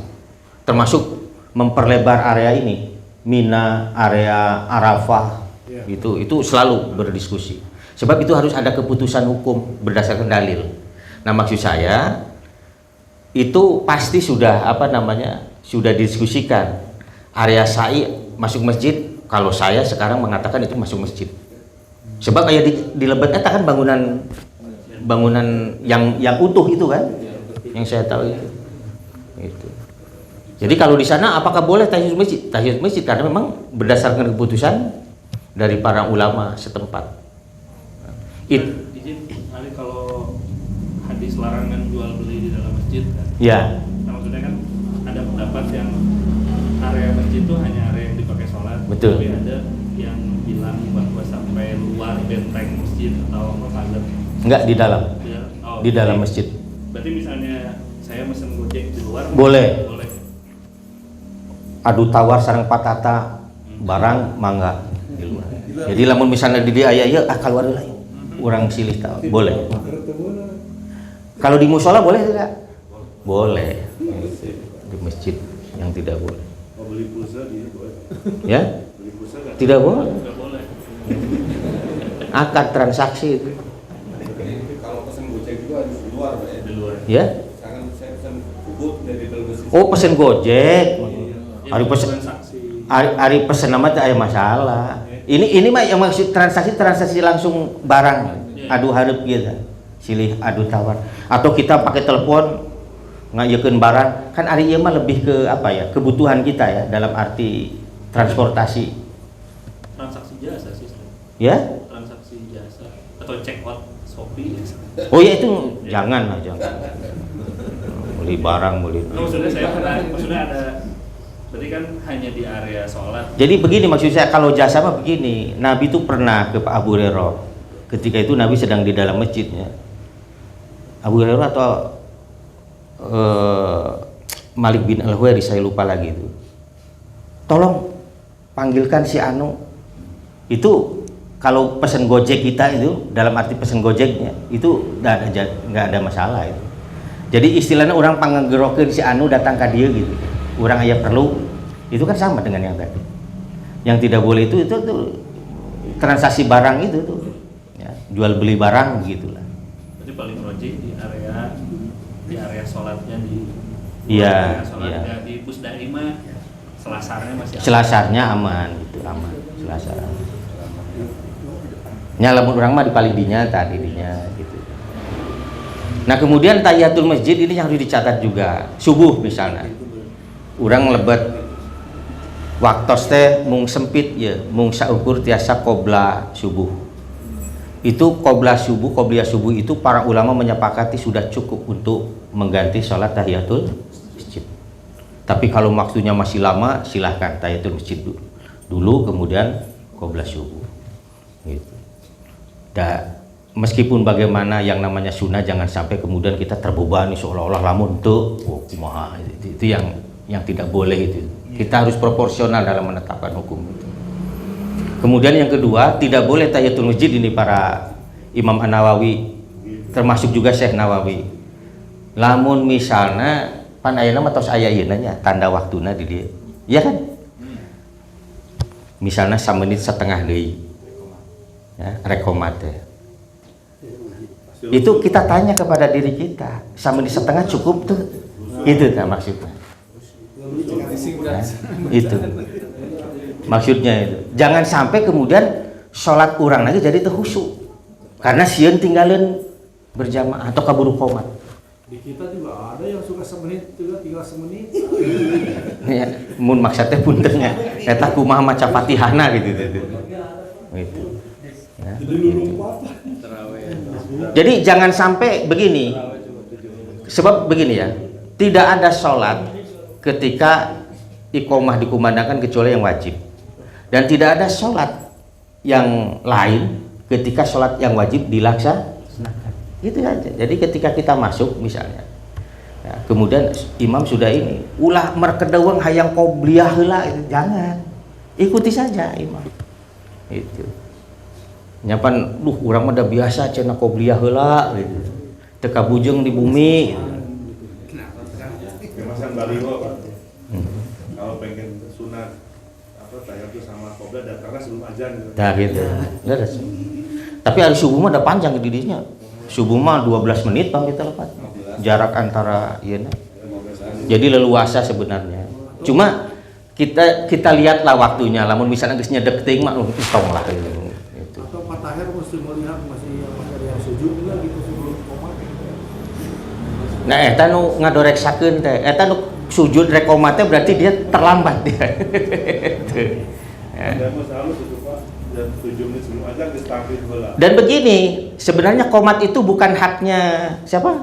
A: Termasuk memperlebar area ini, Mina, area Arafah, itu selalu berdiskusi. Sebab itu harus ada keputusan hukum berdasarkan dalil. Nah, maksud saya itu pasti sudah apa namanya, sudah didiskusikan. Area sa'i masuk masjid, kalau saya sekarang mengatakan itu masuk masjid. Sebab kayak di Lebat Eta kan bangunan yang utuh itu kan, yang saya tahu itu. Jadi kalau di sana apakah boleh tahiyatul masjid? Tahiyatul masjid karena memang berdasarkan keputusan dari para ulama setempat.
G: Izin, Ali, kalau hadis larangan jual beli di dalam masjid kan?
A: Ya.
G: Nah, maksudnya kan ada pendapat yang area masjid itu hanya area yang dipakai sholat.
A: Betul.
G: Tapi ada yang bilang bahwa sampai luar benteng masjid atau apa pagar.
A: Enggak di dalam. Di dalam
G: jadi,
A: masjid.
G: Berarti misalnya saya mesen Gojek di luar.
A: Boleh.
G: Boleh.
A: Adu tawar sareng patata barang mangga di luar. Jadi lamun misalnya di dia aya keluar lah. Orang silih tahu. Boleh. Kalau di musola boleh tidak? Boleh. Di masjid yang tidak boleh.
C: Mau beli pulsa dia boleh.
A: Ya?
C: Beli pulsa nggak?
A: Tidak boleh.
G: Nggak boleh.
A: Akad transaksi itu.
E: Kalau pesan Gojek juga harus di luar, Pak ya.
G: Di luar.
A: Ya?
E: Misalkan saya pesan bubut dari dalam masjid.
A: Oh, pesen Gojek. Hari
G: Jadi
A: pesen
G: transaksi.
A: hari pesen nama tidak ada masalah. Ini mah yang maksud transaksi langsung barang. Adu hareup gitu. Silih adu tawar. Atau kita pakai telepon ngajekeun barang, kan ari ieu mah lebih ke apa ya? Kebutuhan kita ya dalam arti transportasi.
G: Transaksi jasa sih.
A: Ya?
G: Transaksi jasa atau check out Shopee.
A: Oh ya itu jangan lah, jangan. Beli barang, beli.
G: Maksudnya saya pernah, maksudnya ada, berarti kan hanya di area sholat.
A: Jadi begini maksud saya, kalau jasa mah begini, Nabi itu pernah ke Pak Abu Hurairah. Ketika itu Nabi sedang di dalam masjidnya. Abu Hurairah atau Malik bin Al-Huwairi, saya lupa lagi itu. Tolong panggilkan si Anu. Itu kalau pesen Gojek kita itu, dalam arti pesen Gojeknya itu nggak ada masalah itu. Jadi istilahnya orang panggerokeun si Anu datang ke dia gitu. Orang aya perlu, itu kan sama dengan yang tadi. Yang tidak boleh itu transaksi barang itu tuh, ya, jual beli barang begitulah.
G: Berarti paling rojik di area sholatnya di
A: Iya,
G: sholatnya
A: iya.
G: di Pusdaimah, selasarnya masih aman.
A: Selasarnya aman gitu, aman. Selasar. Nyalamun orang mah di palidinya tadi dinya gitu. Nah kemudian tahiyatul masjid ini yang harus dicatat juga. Subuh misalnya, orang lebet waktos teh mung sempit ya, mung saukur tiasa qobla subuh. Itu qobliyah subuh itu para ulama menyepakati sudah cukup untuk mengganti sholat tahiyatul masjid. Tapi kalau maksudnya masih lama, silahkan tahiyatul masjid dulu kemudian qobliyah subuh. Gitu. Meskipun bagaimana yang namanya sunnah, jangan sampai kemudian kita terbebani seolah-olah lamun tuh, kumaha itu yang tidak boleh itu. Kita harus proporsional dalam menetapkan hukum itu. Kemudian yang kedua, tidak boleh tahiyatul masjid ini para Imam An-Nawawi, termasuk juga Syekh Nawawi. Lamun misalnya pan ayeuna mah tos aya ieu nya tanda waktuna di dieu. Iya kan? Misalnya 1 menit setengah deui. Ya, rekomat ya. Itu kita tanya kepada diri kita, 1 menit setengah cukup tuh? Itu kan maksudnya. Ya, itu maksudnya itu. Jangan sampai kemudian sholat kurang lagi jadi terkhusyuk karena sieun tinggalin berjamaah atau kaburu qomat.
B: Di kita juga ada yang suka semenit juga tinggal semenit.
A: Ya, mun maksudnya puntennya eta kumaha maca Fatihahna gitu. Gitu.
B: Jadi lu lompat.
A: Jadi jangan sampai begini. Sebab begini ya, tidak ada sholat ketika iqomah dikumandangkan kecuali yang wajib, dan tidak ada sholat yang lain ketika sholat yang wajib dilaksanakan. Gitu saja. Jadi ketika kita masuk misalnya, ya, kemudian imam sudah ini, ulah merkedawang hayang qobliyah heula, jangan, ikuti saja imam. Itu. Nyapan, urang mah udah biasa cenah qobliyah heula gitu. Teka bujeng di bumi.
C: Kemasan baliho Pak. Kalau pengen sunat tayatul sama qoblah datangnya sebelum azan gitu.
A: Nah gitu. Tapi hari subuh mah udah panjang dirinya. Subuh mah 12 menit Bang kita lepas. Jarak antara iya. Jadi leluasa sebenarnya. Cuma kita lihatlah waktunya. Lamun misalnya geus nyedek teuing mah tong lah gitu.
B: Atau Pak Tahir mesti melihat masih yang sujud enggak gitu sebelum komat.
A: Nah, eta nu ngadoreksakeun teh, eta nu sujud rek komat teh berarti dia terlambat dia.
C: Dan harus itu Pak, dan 7 menit sebelum azan distakbir heula.
A: Dan begini, sebenarnya komat itu bukan haknya siapa?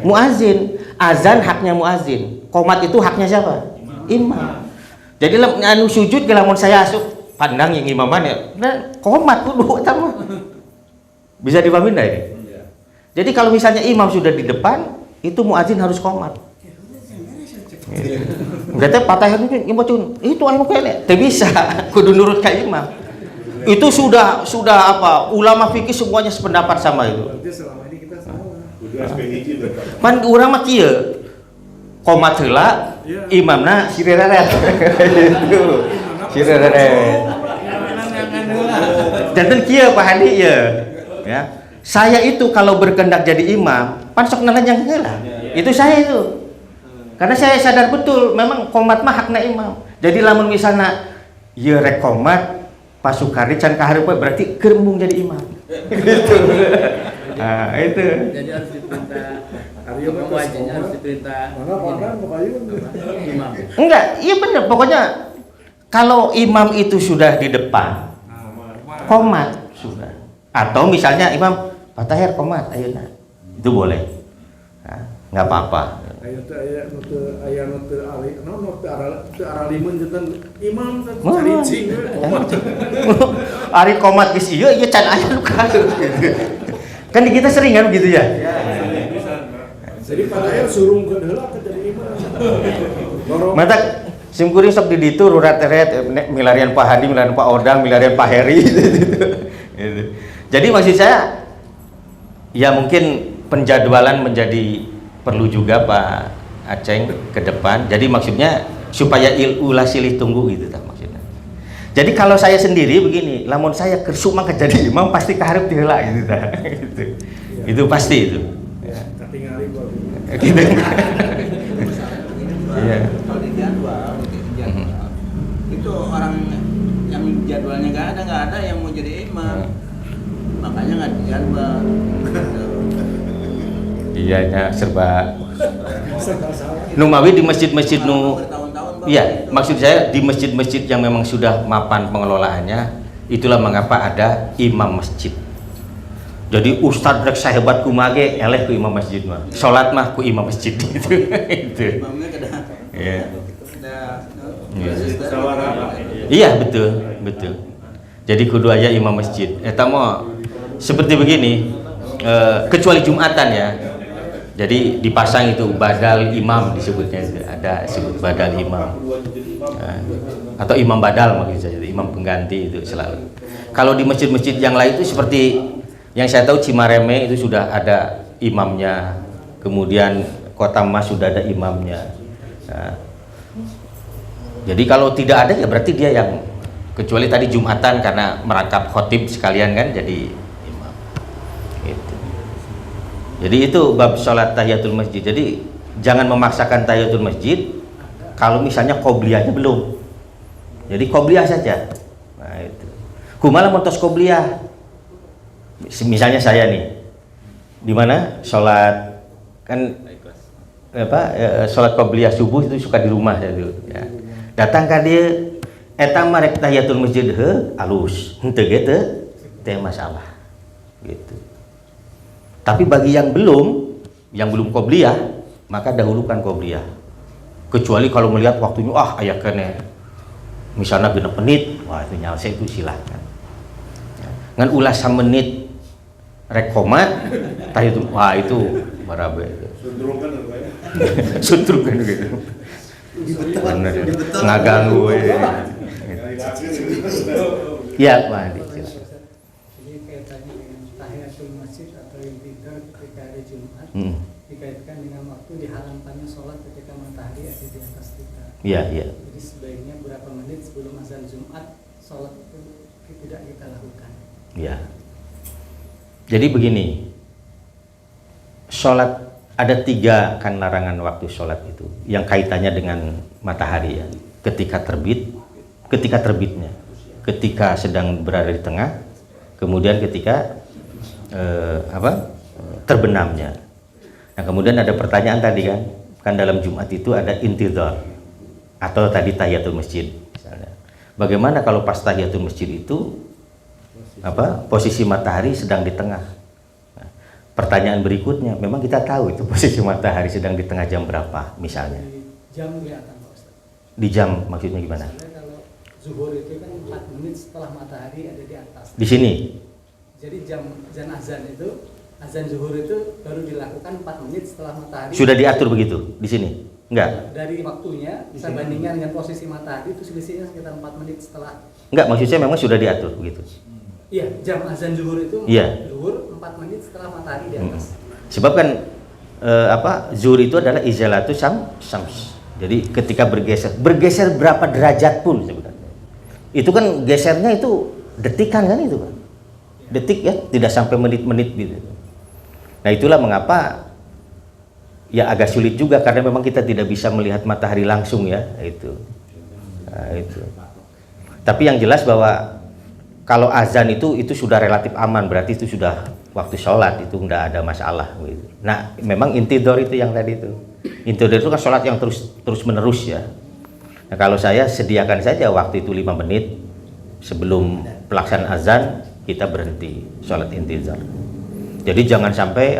A: Muazin. Azan haknya muazin. Komat itu haknya siapa? Imam. Jadi anu sujud ke lamun saya asup pandang yang imaman ya. Nah, komat kudu eta mah. Bisa dipahami enggak ini? Jadi kalau misalnya imam sudah di depan, itu muazin harus komat. Berarti patah itu nyebutun itu anu kene, teu bisa, kudu nurut ka imam. Itu sudah apa? Ulama fikih semuanya sependapat sama itu.
B: Berarti selama ini kita salah.
C: Kudu SPHJ berarti.
A: Man urang mah kieu. Komat heula, imamna sireret. Sireret. Janten kieu Pak Hadi ya. Ya. Saya itu kalau berkehendak jadi imam, pan sok nanjang heula. Itu saya itu. Karena saya sadar betul memang komat mah hakna imam. Jadi lamun misalnya ieu rek komat pasukari can kahareup berarti keur embung jadi imam. Gitu. Nah, itu.
D: Jadi harus diperintah.
B: Arya mah
D: Wajibnya harus diperintah.
B: Mana pandang kepayun.
D: Imam.
A: Enggak, iya bener. Pokoknya kalau imam itu sudah di depan, komat sudah. Atau misalnya imam Pak Tahir komat ayeuna. Itu boleh. Nah, enggak apa-apa.
B: Aya nu teu ali, naon teu aralimun janten imam teh caricing komat.
A: Ari komat geus ieu can aya nu kaeus. Kan di kita sering kan begitu ya?
B: Jadi Pak Tahir surungkeun heula ke jadi imam.
A: Mata simkuring sok di ditu rurat-eret milarian Pak Hadi, milarian Pak Odang, milarian Pak Heri gitu. Jadi maksud saya ya mungkin penjadwalan menjadi perlu juga Pak Aceng ke depan. Jadi maksudnya supaya ulah silih tunggu gitu tak maksudnya. Jadi kalau saya sendiri begini, lamun saya kersu mah jadi imam pasti kaharep di heula gitu ta. Gitu. Itu pasti itu. Ya.
B: Katingali gua.
A: Gitu. Iya.
H: Kalau di jadwal, itu orang yang jadwalnya nggak ada yang mau jadi imam, makanya nggak di jadwal. Iya
A: nya serba numawi di masjid-masjid nu iya maksud saya di masjid-masjid yang memang sudah mapan pengelolaannya, itulah mengapa ada imam masjid. Jadi ustadz rek sahebat kumage eleh ku imam masjid mah, salat mah ku imam masjid itu.
H: Imamnya kada.
A: Iya betul. Jadi kudu aya imam masjid. Eta mah seperti begini, kecuali Jumatan ya. Jadi dipasang itu badal imam disebutnya, ada sebut badal imam. Atau imam badal maksud saya, imam pengganti itu selalu. Kalau di masjid-masjid yang lain itu seperti yang saya tahu Cimareme itu sudah ada imamnya, kemudian Kota Mas sudah ada imamnya. Nah, jadi kalau tidak ada ya berarti dia yang, kecuali tadi Jumatan karena merangkap khotib sekalian kan jadi imam. Gitu. Jadi itu bab sholat tahiyatul masjid. Jadi jangan memaksakan tahiyatul masjid kalau misalnya qobliyahnya belum. Jadi qobliyah saja. Nah itu. Kumaha montos qobliyah? Misalnya saya nih, di mana sholat kan sholat qobliyah subuh itu suka di rumah saya dulu. Ya. Datang ka dieu eta mah rek tahiyatul masjid alus, henteu ge teu masalah. gitu. Tapi bagi yang belum qobliyah, maka dahulukan qobliyah. Kecuali kalau melihat waktunya, aya kene misalnya 6 menit, wah itu nyalse itu silahkan. Ngan ulah 1 menit rek komat, tah itu wah itu barabe.
C: Sundrungan apa ya?
A: Sundrungan gitu. Ngaganggu we. Ya, Pak Andi.
I: Jadi kaitannya dengan tahiyatul masjid atau intidar ketika hari Jumat dikaitkan dengan waktu diharamkannya sholat ketika matahari ada di atas kita.
A: Iya, iya.
I: Jadi sebaiknya berapa menit sebelum azan Jumat sholat itu tidak kita lakukan.
A: Ya. Jadi begini, sholat ada 3 kan larangan waktu sholat itu, yang kaitannya dengan matahari ya. Ketika terbitnya, ketika sedang berada di tengah, kemudian ketika terbenamnya. Nah kemudian ada pertanyaan tadi kan dalam Jumat itu ada intidhar atau tadi tahiyatul masjid misalnya. Bagaimana kalau pas tahiyatul masjid itu posisi matahari sedang di tengah? Nah, pertanyaan berikutnya, memang kita tahu itu posisi matahari sedang di tengah jam berapa misalnya?
I: Di jam kelihatan Pak Ustaz.
A: Di jam maksudnya gimana?
I: Misalnya kalau zuhur itu kan 4 menit setelah matahari ada di atas.
A: Di sini?
I: Jadi jam azan itu, azan zuhur itu baru dilakukan 4 menit setelah matahari.
A: Sudah diatur begitu di sini? Enggak?
I: Dari waktunya, saya bandingkan dengan posisi matahari itu selisihnya sekitar 4 menit setelah.
A: Enggak, maksudnya memang sudah diatur begitu?
I: Iya, jam azan zuhur itu zuhur 4 menit setelah matahari di atas.
A: Sebab kan zuhur itu adalah izalatu syams. Jadi ketika bergeser berapa derajat pun sebenarnya. Itu kan gesernya itu detikan kan itu kan. Detik ya, tidak sampai menit-menit gitu. Nah, itulah mengapa ya agak sulit juga karena memang kita tidak bisa melihat matahari langsung ya, itu. Nah, itu. Tapi yang jelas bahwa kalau azan itu sudah relatif aman, berarti itu sudah waktu sholat, itu enggak ada masalah gitu. Nah, memang intidhar itu yang tadi itu. Intidhar itu kan sholat yang terus menerus ya. Nah, kalau saya sediakan saja waktu itu 5 menit sebelum pelaksanaan azan kita berhenti sholat intidhar. Jadi jangan sampai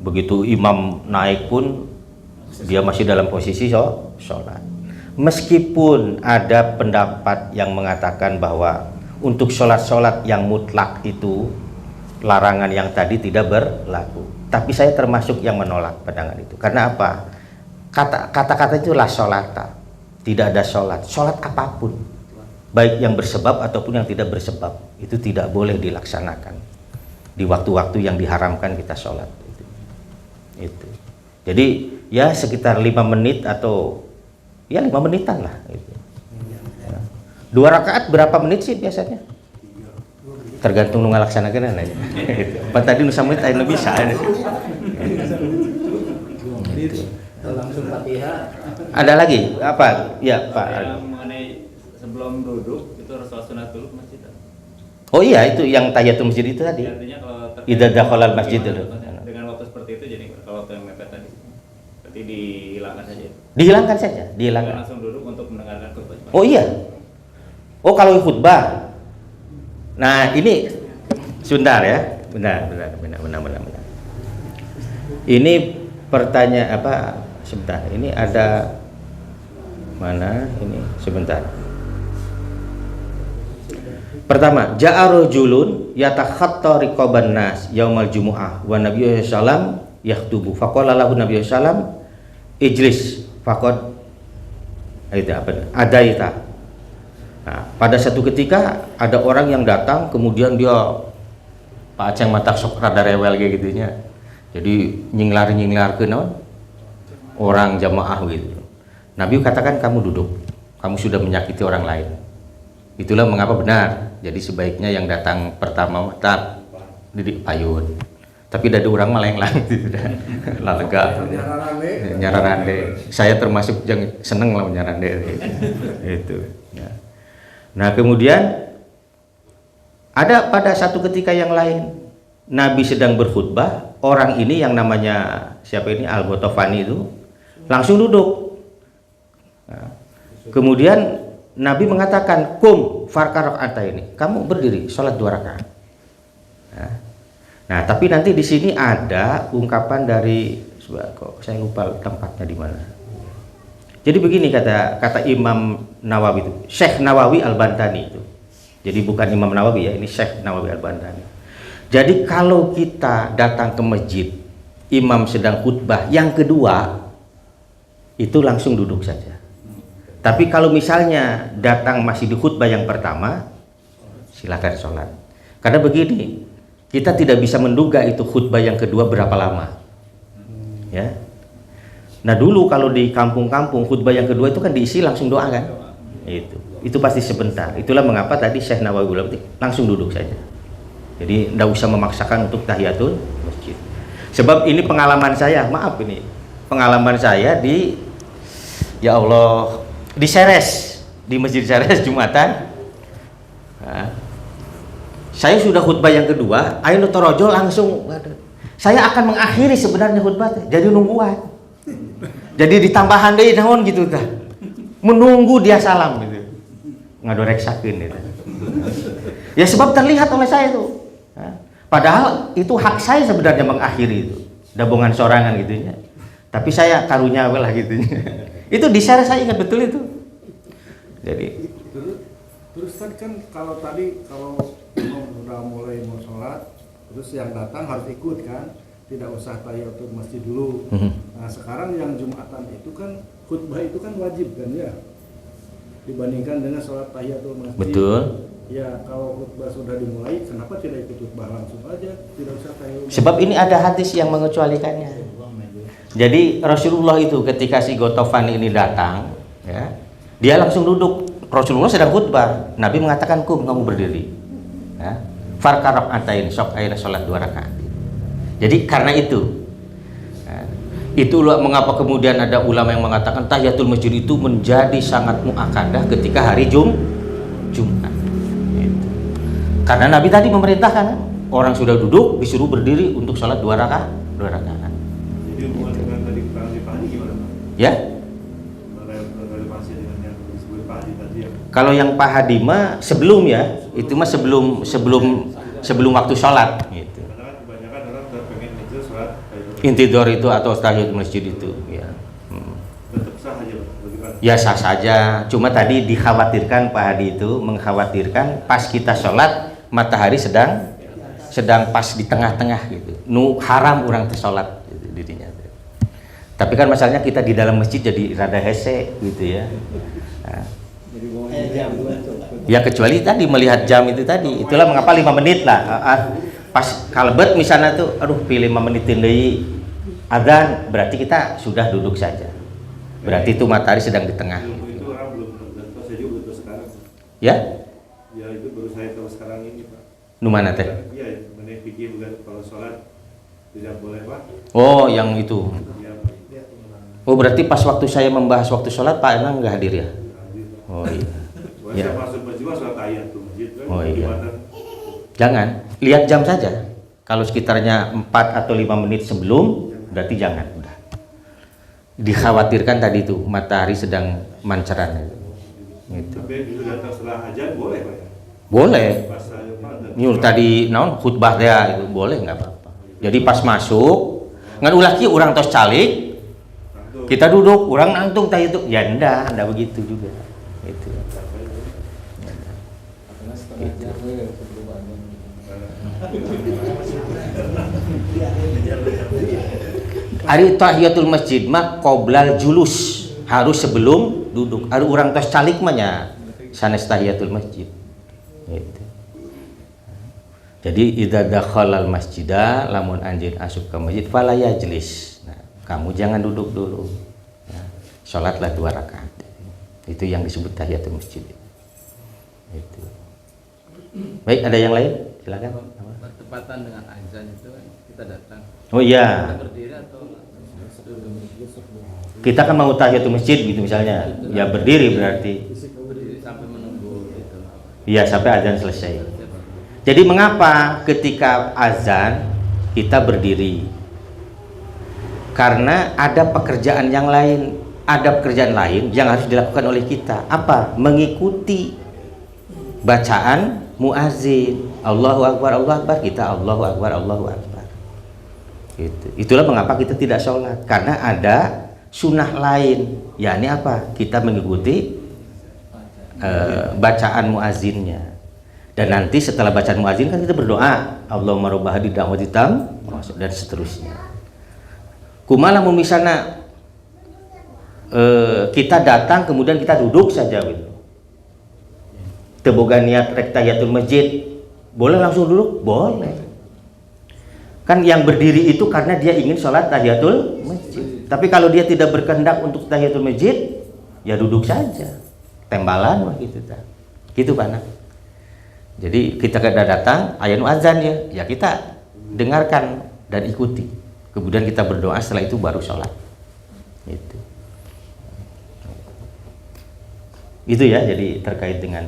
A: begitu imam naik pun dia masih dalam posisi sholat. Meskipun ada pendapat yang mengatakan bahwa untuk sholat-sholat yang mutlak itu larangan yang tadi tidak berlaku, tapi saya termasuk yang menolak pandangan itu. Karena apa? Kata-kata itu la sholata, tidak ada sholat apapun, baik yang bersebab ataupun yang tidak bersebab, itu tidak boleh dilaksanakan di waktu-waktu yang diharamkan kita sholat itu. Jadi ya sekitar 5 menit atau ya 5 menitan lah itu. 2 rakaat berapa menit sih biasanya? Tergantung nu ngalaksanakeun aja. Apa tadi nu sameut aya nu bisa.
D: Langsung Fatihah.
A: Ada lagi apa? Ya, Pak.
G: Mengenai sebelum duduk itu harus sholat sunatul masjid.
A: Oh iya, itu yang tahiyatul masjid itu tadi.
G: Artinya kalau
A: Idza dakhalal masjid itu.
G: dengan waktu seperti itu, jadi kalau waktu yang mepet tadi berarti dihilangkan saja.
A: Dihilangkan saja,
G: Jangan
A: dihilangkan.
G: langsung duduk untuk mendengarkan khutbah.
A: Oh iya. Oh kalau khutbah. Nah, ini sebentar ya. Benar. Ini pertanyaan sebentar. Ini ada mana ini sebentar. Pertama, ja'a rajulun yatakhatta riqaban nas yaumal jumu'ah wa nabiyyu sallam yaktubu faqala lahu nabiyyu sallam ijlis faqad adaita. Nah, pada satu ketika ada orang yang datang, kemudian dia Pak Aceng matak sok rada rewel kayak gitunya. Jadi nyinglar ke orang jamaah gitu. Nabi katakan kamu duduk, kamu sudah menyakiti orang lain. Itulah mengapa benar. Jadi sebaiknya yang datang pertama tak didik payun. Tapi dari orang melenglang gitu dah. Lalega. Nyararande. Saya termasuk yang seneng lah nyararande itu. Ya. Nah, kemudian ada pada satu ketika yang lain Nabi sedang berkhutbah, orang ini yang namanya siapa ini Al-Ghatafani itu langsung duduk. Nah, kemudian Nabi mengatakan kum farka rakaat ini, kamu berdiri sholat 2 rakaat. Nah, Nah, tapi nanti di sini ada ungkapan dari, kok saya lupa tempatnya di mana. Jadi begini kata Imam Nawawi itu, Syekh Nawawi Al-Bantani itu. Jadi bukan Imam Nawawi ya, ini Syekh Nawawi Al-Bantani. Jadi kalau kita datang ke masjid, imam sedang khutbah yang kedua, itu langsung duduk saja. Tapi kalau misalnya datang masih di khutbah yang pertama, silakan sholat. Karena begini, kita tidak bisa menduga itu khutbah yang kedua berapa lama. Ya. Nah dulu kalau di kampung-kampung khutbah yang kedua itu kan diisi langsung doa kan, itu pasti sebentar. Itulah mengapa tadi Syekh Nawawi bilang langsung duduk saja. Jadi tidak usah memaksakan untuk tahiyatul masjid. Sebab ini pengalaman saya, maaf ini pengalaman saya di, ya Allah, di Ceres, di Masjid Ceres Jumatan. Nah, saya sudah khutbah yang kedua, ayo torojo langsung. Saya akan mengakhiri sebenarnya khutbah, jadi nungguan. Jadi ditambahan deh naon gitu dah. Menunggu dia salam gitu. Ngadoreksakeun gitu. Ya sebab terlihat oleh saya tuh. Padahal itu hak saya sebenarnya mengakhiri itu. Dabongan sorangan gitu ya. Tapi saya karunya lah gitu. Itu di share saya ingat betul itu. Jadi
B: terus kan kalau udah mulai mau sholat, terus yang datang harus ikut kan. Tidak usah tahiyatul masjid dulu. Nah sekarang yang Jumatan itu kan khutbah itu kan wajib kan ya, dibandingkan dengan sholat tahiyatul masjid.
A: betul.
B: Ya kalau khutbah sudah dimulai, kenapa tidak ikut khutbah langsung aja, tidak usah tahiyatul.
A: Sebab ini ada hadis yang mengecualikannya. Jadi Rasulullah itu ketika si Gotofan ini datang, ya, dia langsung duduk. Rasulullah sedang khutbah. Nabi mengatakan, kamu berdiri. Ya. Farkarok antain sok akhirnya sholat 2 rakaat. Jadi karena itu, itulah mengapa kemudian ada ulama yang mengatakan tahiyatul masjid itu menjadi sangat muakkadah ketika hari Jumat. Gitu. Karena Nabi tadi memerintahkan orang sudah duduk disuruh berdiri untuk sholat 2 rakaat.
C: Jadi hubungan dengan tadi keterangan di Pak Haji gimana Pak?
A: Ya.
C: Relevansi dengan yang disebut Pak Haji tadi ya?
A: Kalau yang Pak Hadi mah sebelum ya, itu mah sebelum waktu sholat. Gitu. Intidor itu atau tahiyatul masjid itu ya.
C: Tetap sah aja Pak?
A: Ya sah saja, cuma tadi dikhawatirkan Pak Hadi itu mengkhawatirkan pas kita sholat matahari sedang pas di tengah-tengah gitu, haram orang tersolat gitu, dirinya. Tapi kan masalahnya kita di dalam masjid jadi rada hese gitu ya. Nah. Ya kecuali tadi melihat jam itu tadi, itulah mengapa 5 menit lah. Pas kalbet misalnya tuh, pilih 5 menit deui adzan, berarti kita sudah duduk saja. Berarti itu matahari sedang di tengah.
C: Itu orang belum tahu, saya juga baru sekarang.
A: Ya?
C: Ya itu baru saya tahu sekarang ini Pak.
A: Nu mana teh?
C: Iya, mengenai fikih bukan kalau sholat tidak boleh Pak.
A: Oh, yang itu.
C: Ya,
A: Oh, berarti pas waktu saya membahas waktu sholat Pak Enang nggak hadir ya? Oh iya.
C: Saya masuk masjid sholat tahiyatul masjid kan.
A: Oh iya. Jangan, lihat jam saja. Kalau sekitarnya 4 atau 5 menit sebelum, berarti jangan. Udah. Dikhawatirkan tadi itu matahari sedang mancaran. Gitu.
C: Tapi itu datang setelah azan boleh Pak ya?
A: Boleh.
C: Pas saya
A: Nyur tadi naon khutbah dia itu boleh nggak apa-apa. Jadi pas masuk, ngan ulah kieu urang tos calik, kita duduk, orang nangtung tah itu. Ya enggak begitu juga. Itu. Ari tahiyatul masjid mah qoblal julus, harus sebelum duduk. Ari urang tos calik mah nya sanes tahiyatul masjid. Gitu. Jadi idza dakhalal masjidah, lamun anjeun asup ke masjid fala yajlis. Nah, kamu jangan duduk dulu. Ya, salatlah 2 rakaat. Itu yang disebut tahiyatul masjid. Itu. Baik, ada yang lain? Silakan.
D: Bertepatan dengan azan itu kita datang.
A: Oh iya.
D: Kita berdiri atau
A: Kita kan mau tahiyatul masjid gitu misalnya. Ya berdiri berarti.
D: berdiri sampai menunggu itu.
A: Iya, sampai azan selesai. Jadi mengapa ketika azan kita berdiri? Karena ada pekerjaan yang lain, yang harus dilakukan oleh kita. Apa? Mengikuti bacaan muazin. Allahu Akbar, kita Allahu Akbar, Allahu Akbar. Gitu. Itulah mengapa kita tidak sholat, karena ada sunnah lain. Ya ini apa? Kita mengikuti bacaan muazinnya. Dan nanti setelah bacaan muazin kan kita berdoa, Allahumma rabb hadhihi da'wati tam, dan seterusnya. Kumaha misalnya kita datang kemudian kita duduk saja gitu. Teboga niat rek tahiyatul masjid, boleh langsung duduk? Boleh. Kan yang berdiri itu karena dia ingin sholat tahiyatul masjid. Tapi kalau dia tidak berkehendak untuk tahiyatul masjid, ya duduk saja. Tembalan mah gitu ta. Gitu Pak Nak. Jadi kita kada datang ayat azan ya kita dengarkan dan ikuti. Kemudian kita berdoa, setelah itu baru sholat. Itu ya, jadi terkait dengan.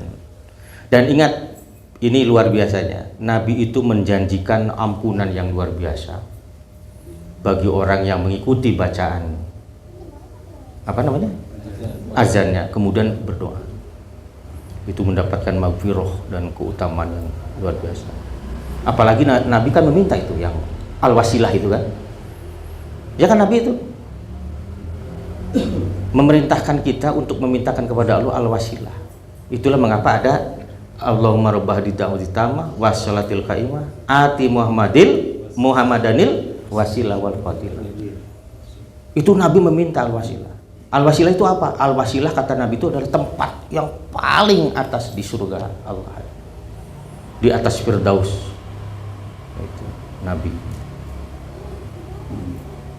A: Dan ingat, ini luar biasanya, Nabi itu menjanjikan ampunan yang luar biasa bagi orang yang mengikuti bacaan azannya, kemudian berdoa. Itu mendapatkan maghfirah dan keutamaan yang luar biasa. Apalagi Nabi kan meminta itu, yang al-wasilah itu kan. Ya kan Nabi itu memerintahkan kita untuk memintakan kepada Allah al-wasilah. Itulah mengapa ada Allahumma rabb hadhihi da'wati tammah wassalatil qaimah ati Muhammadanil wasilah wal fadilah. Itu Nabi meminta al-wasilah. Al-wasilah itu apa? Al-wasilah kata Nabi itu adalah tempat yang paling atas di surga Allah. Di atas Firdaus. Itu Nabi.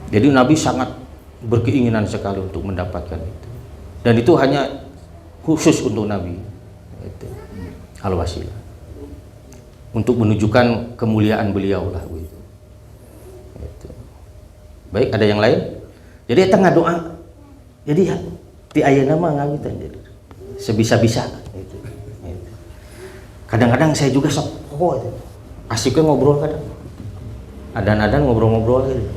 A: Jadi Nabi sangat berkeinginan sekali untuk mendapatkan itu. Dan itu hanya khusus untuk Nabi. Itu al-wasilah. Untuk menunjukkan kemuliaan beliau lah gitu. Itu. Baik, ada yang lain? Jadi tengah doa. Jadi di ayeuna mah ngawitan jadi sebisa-bisa gitu. Kadang-kadang saya juga sok itu. Asiknya ngobrol kadang. Adan-adan ngobrol-ngobrol gitu.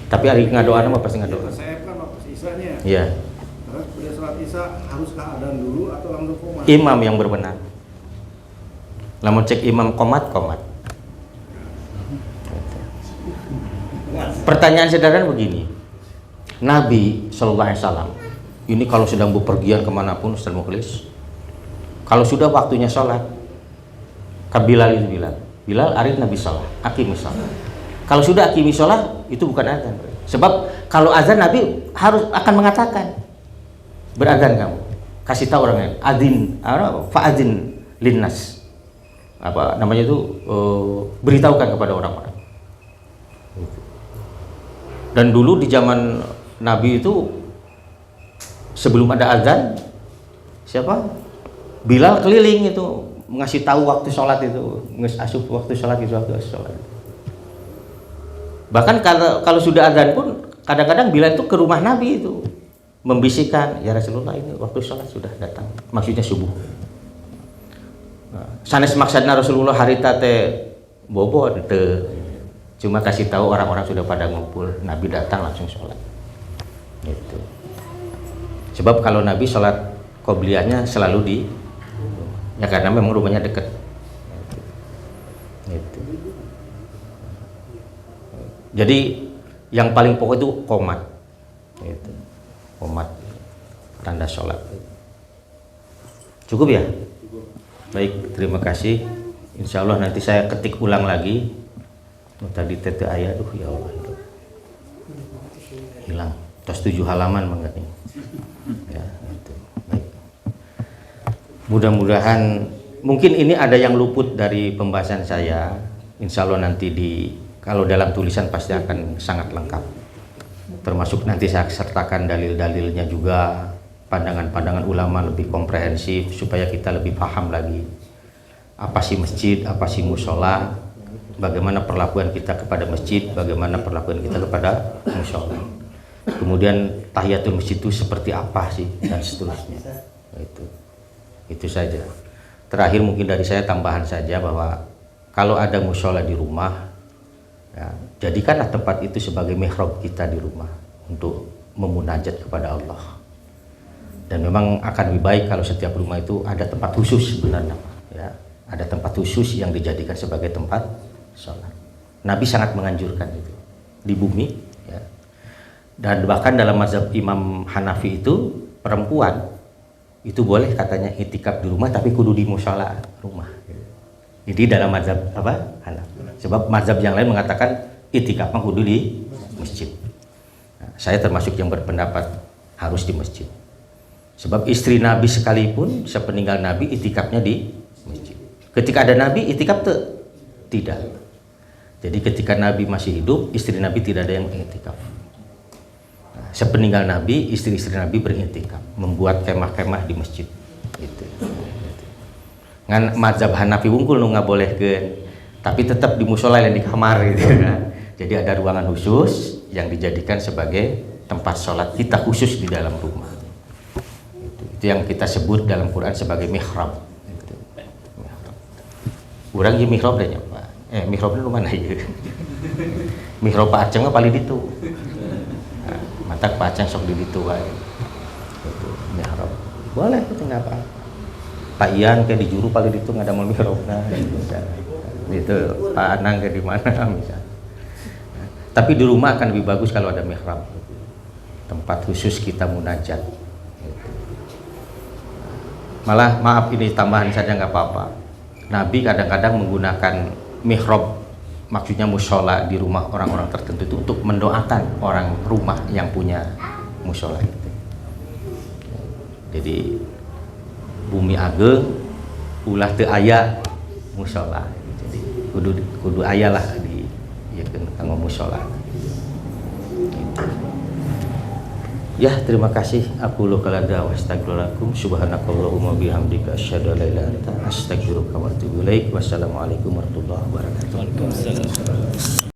A: Tapi hari ngadoa mah pasti ngadoa.
B: Saya kan waktu isanya.
A: Iya.
B: Terus udah sholat isya haruskah adzan dulu atau langsung qomat?
A: Imam yang berwenang. Lamun cek imam qomat. Pertanyaan sederhana begini. Nabi Shallallahu Alaihi Wasallam ini kalau sedang bepergian kemanapun, Ustaz Mukhlis, kalau sudah waktunya sholat, Bilal itu Bilal arif Nabi sholat, akimi sholat. Kalau sudah akimi sholat itu bukan azan. Sebab kalau azan Nabi harus akan mengatakan berazan kamu, kasih tahu orangnya, fa'adzin linnas, apa namanya itu, beritahukan kepada orang-orang. Dan dulu di zaman Nabi itu sebelum ada azan, siapa? Bilal keliling itu ngasih tahu waktu sholat itu, asup waktu sholat itu, waktu sholat. Bahkan kalau sudah azan pun kadang-kadang Bilal itu ke rumah Nabi itu membisikkan, ya Rasulullah ini waktu sholat sudah datang, maksudnya subuh. Sanes maksudnya Rasulullah hari tate bobo te, cuma kasih tahu orang-orang sudah pada ngumpul, Nabi datang langsung sholat. Itu. Sebab kalau Nabi sholat qobliyahnya selalu di, ya karena memang rumahnya dekat. Itu. Jadi yang paling pokok itu qomat. Itu. Qomat, tanda sholat. Cukup ya? Baik, terima kasih. Insya Allah nanti saya ketik ulang lagi. Tadi tete ayat, ya Allah, hilang. Tos 7 halaman mengenai. Ya, itu. Baik. Mudah-mudahan mungkin ini ada yang luput dari pembahasan saya. Insya Allah nanti kalau dalam tulisan pasti akan sangat lengkap. Termasuk nanti saya sertakan dalil-dalilnya juga, pandangan-pandangan ulama lebih komprehensif supaya kita lebih paham lagi apa sih masjid, apa sih musola, bagaimana perlakuan kita kepada masjid, bagaimana perlakuan kita kepada musola. Kemudian tahiyatul masjid itu seperti apa sih dan seterusnya. Itu saja. Terakhir mungkin dari saya tambahan saja bahwa kalau ada musola di rumah, ya, jadikanlah tempat itu sebagai mihrab kita di rumah untuk memunajat kepada Allah. Dan memang akan lebih baik kalau setiap rumah itu ada tempat khusus sebenarnya ya, ada tempat khusus yang dijadikan sebagai tempat sholat. Nabi sangat menganjurkan itu di bumi, ya. Dan bahkan dalam mazhab Imam Hanafi itu perempuan itu boleh katanya itikaf di rumah tapi kudu di mushola rumah. Jadi dalam mazhab apa? Hanafi. Sebab mazhab yang lain mengatakan itikaf mah kudu di masjid. Nah, saya termasuk yang berpendapat harus di masjid. Sebab istri Nabi sekalipun sepeninggal Nabi itikafnya di masjid. Ketika ada Nabi itikaf tidak. Jadi ketika Nabi masih hidup, istri Nabi tidak ada yang beritikaf. Nah, sepeninggal Nabi, istri-istri Nabi beritikaf, membuat kemah-kemah di masjid. Gitu. Ngan mazhab Hanafi wungkul nu ngabolehkeun, tapi tetap di musola dan di kamar gitu kan. Jadi ada ruangan khusus yang dijadikan sebagai tempat sholat kita khusus di dalam rumah. Itu yang kita sebut dalam Quran sebagai mihrab. Gitu. Urang ieu mihrab da nya Pak. Mihrabnya lu mana ya? Mihrab Pak Aceng mah paling ditu. Nah, matak Pak Aceng sok di ditu wae. Itu mihrab. Boleh itu enggak apa. Pak Ian kayak di juru paling ditu ngadamel mihrabna gitu. Itu Pak Anang kayak di mana misalnya. Tapi di rumah akan lebih bagus kalau ada mihrab. Tempat khusus kita munajat. Gitu. Malah maaf ini tambahan saja nggak apa-apa. Nabi kadang-kadang menggunakan mihrab, maksudnya mushola di rumah orang-orang tertentu itu untuk mendoakan orang rumah yang punya mushola itu. Jadi bumi ageng ulah teu aya mushola. Jadi kudu aya lah di ieu kanggo mushola. Ya, terima kasih. Aku lukalada wa astagfirullahaladzim. Subhanakallahumma bihamdika asyhadu an la ilaha illa anta astaghfiruka wa atubu ilaik. Wassalamualaikum warahmatullahi wabarakatuh.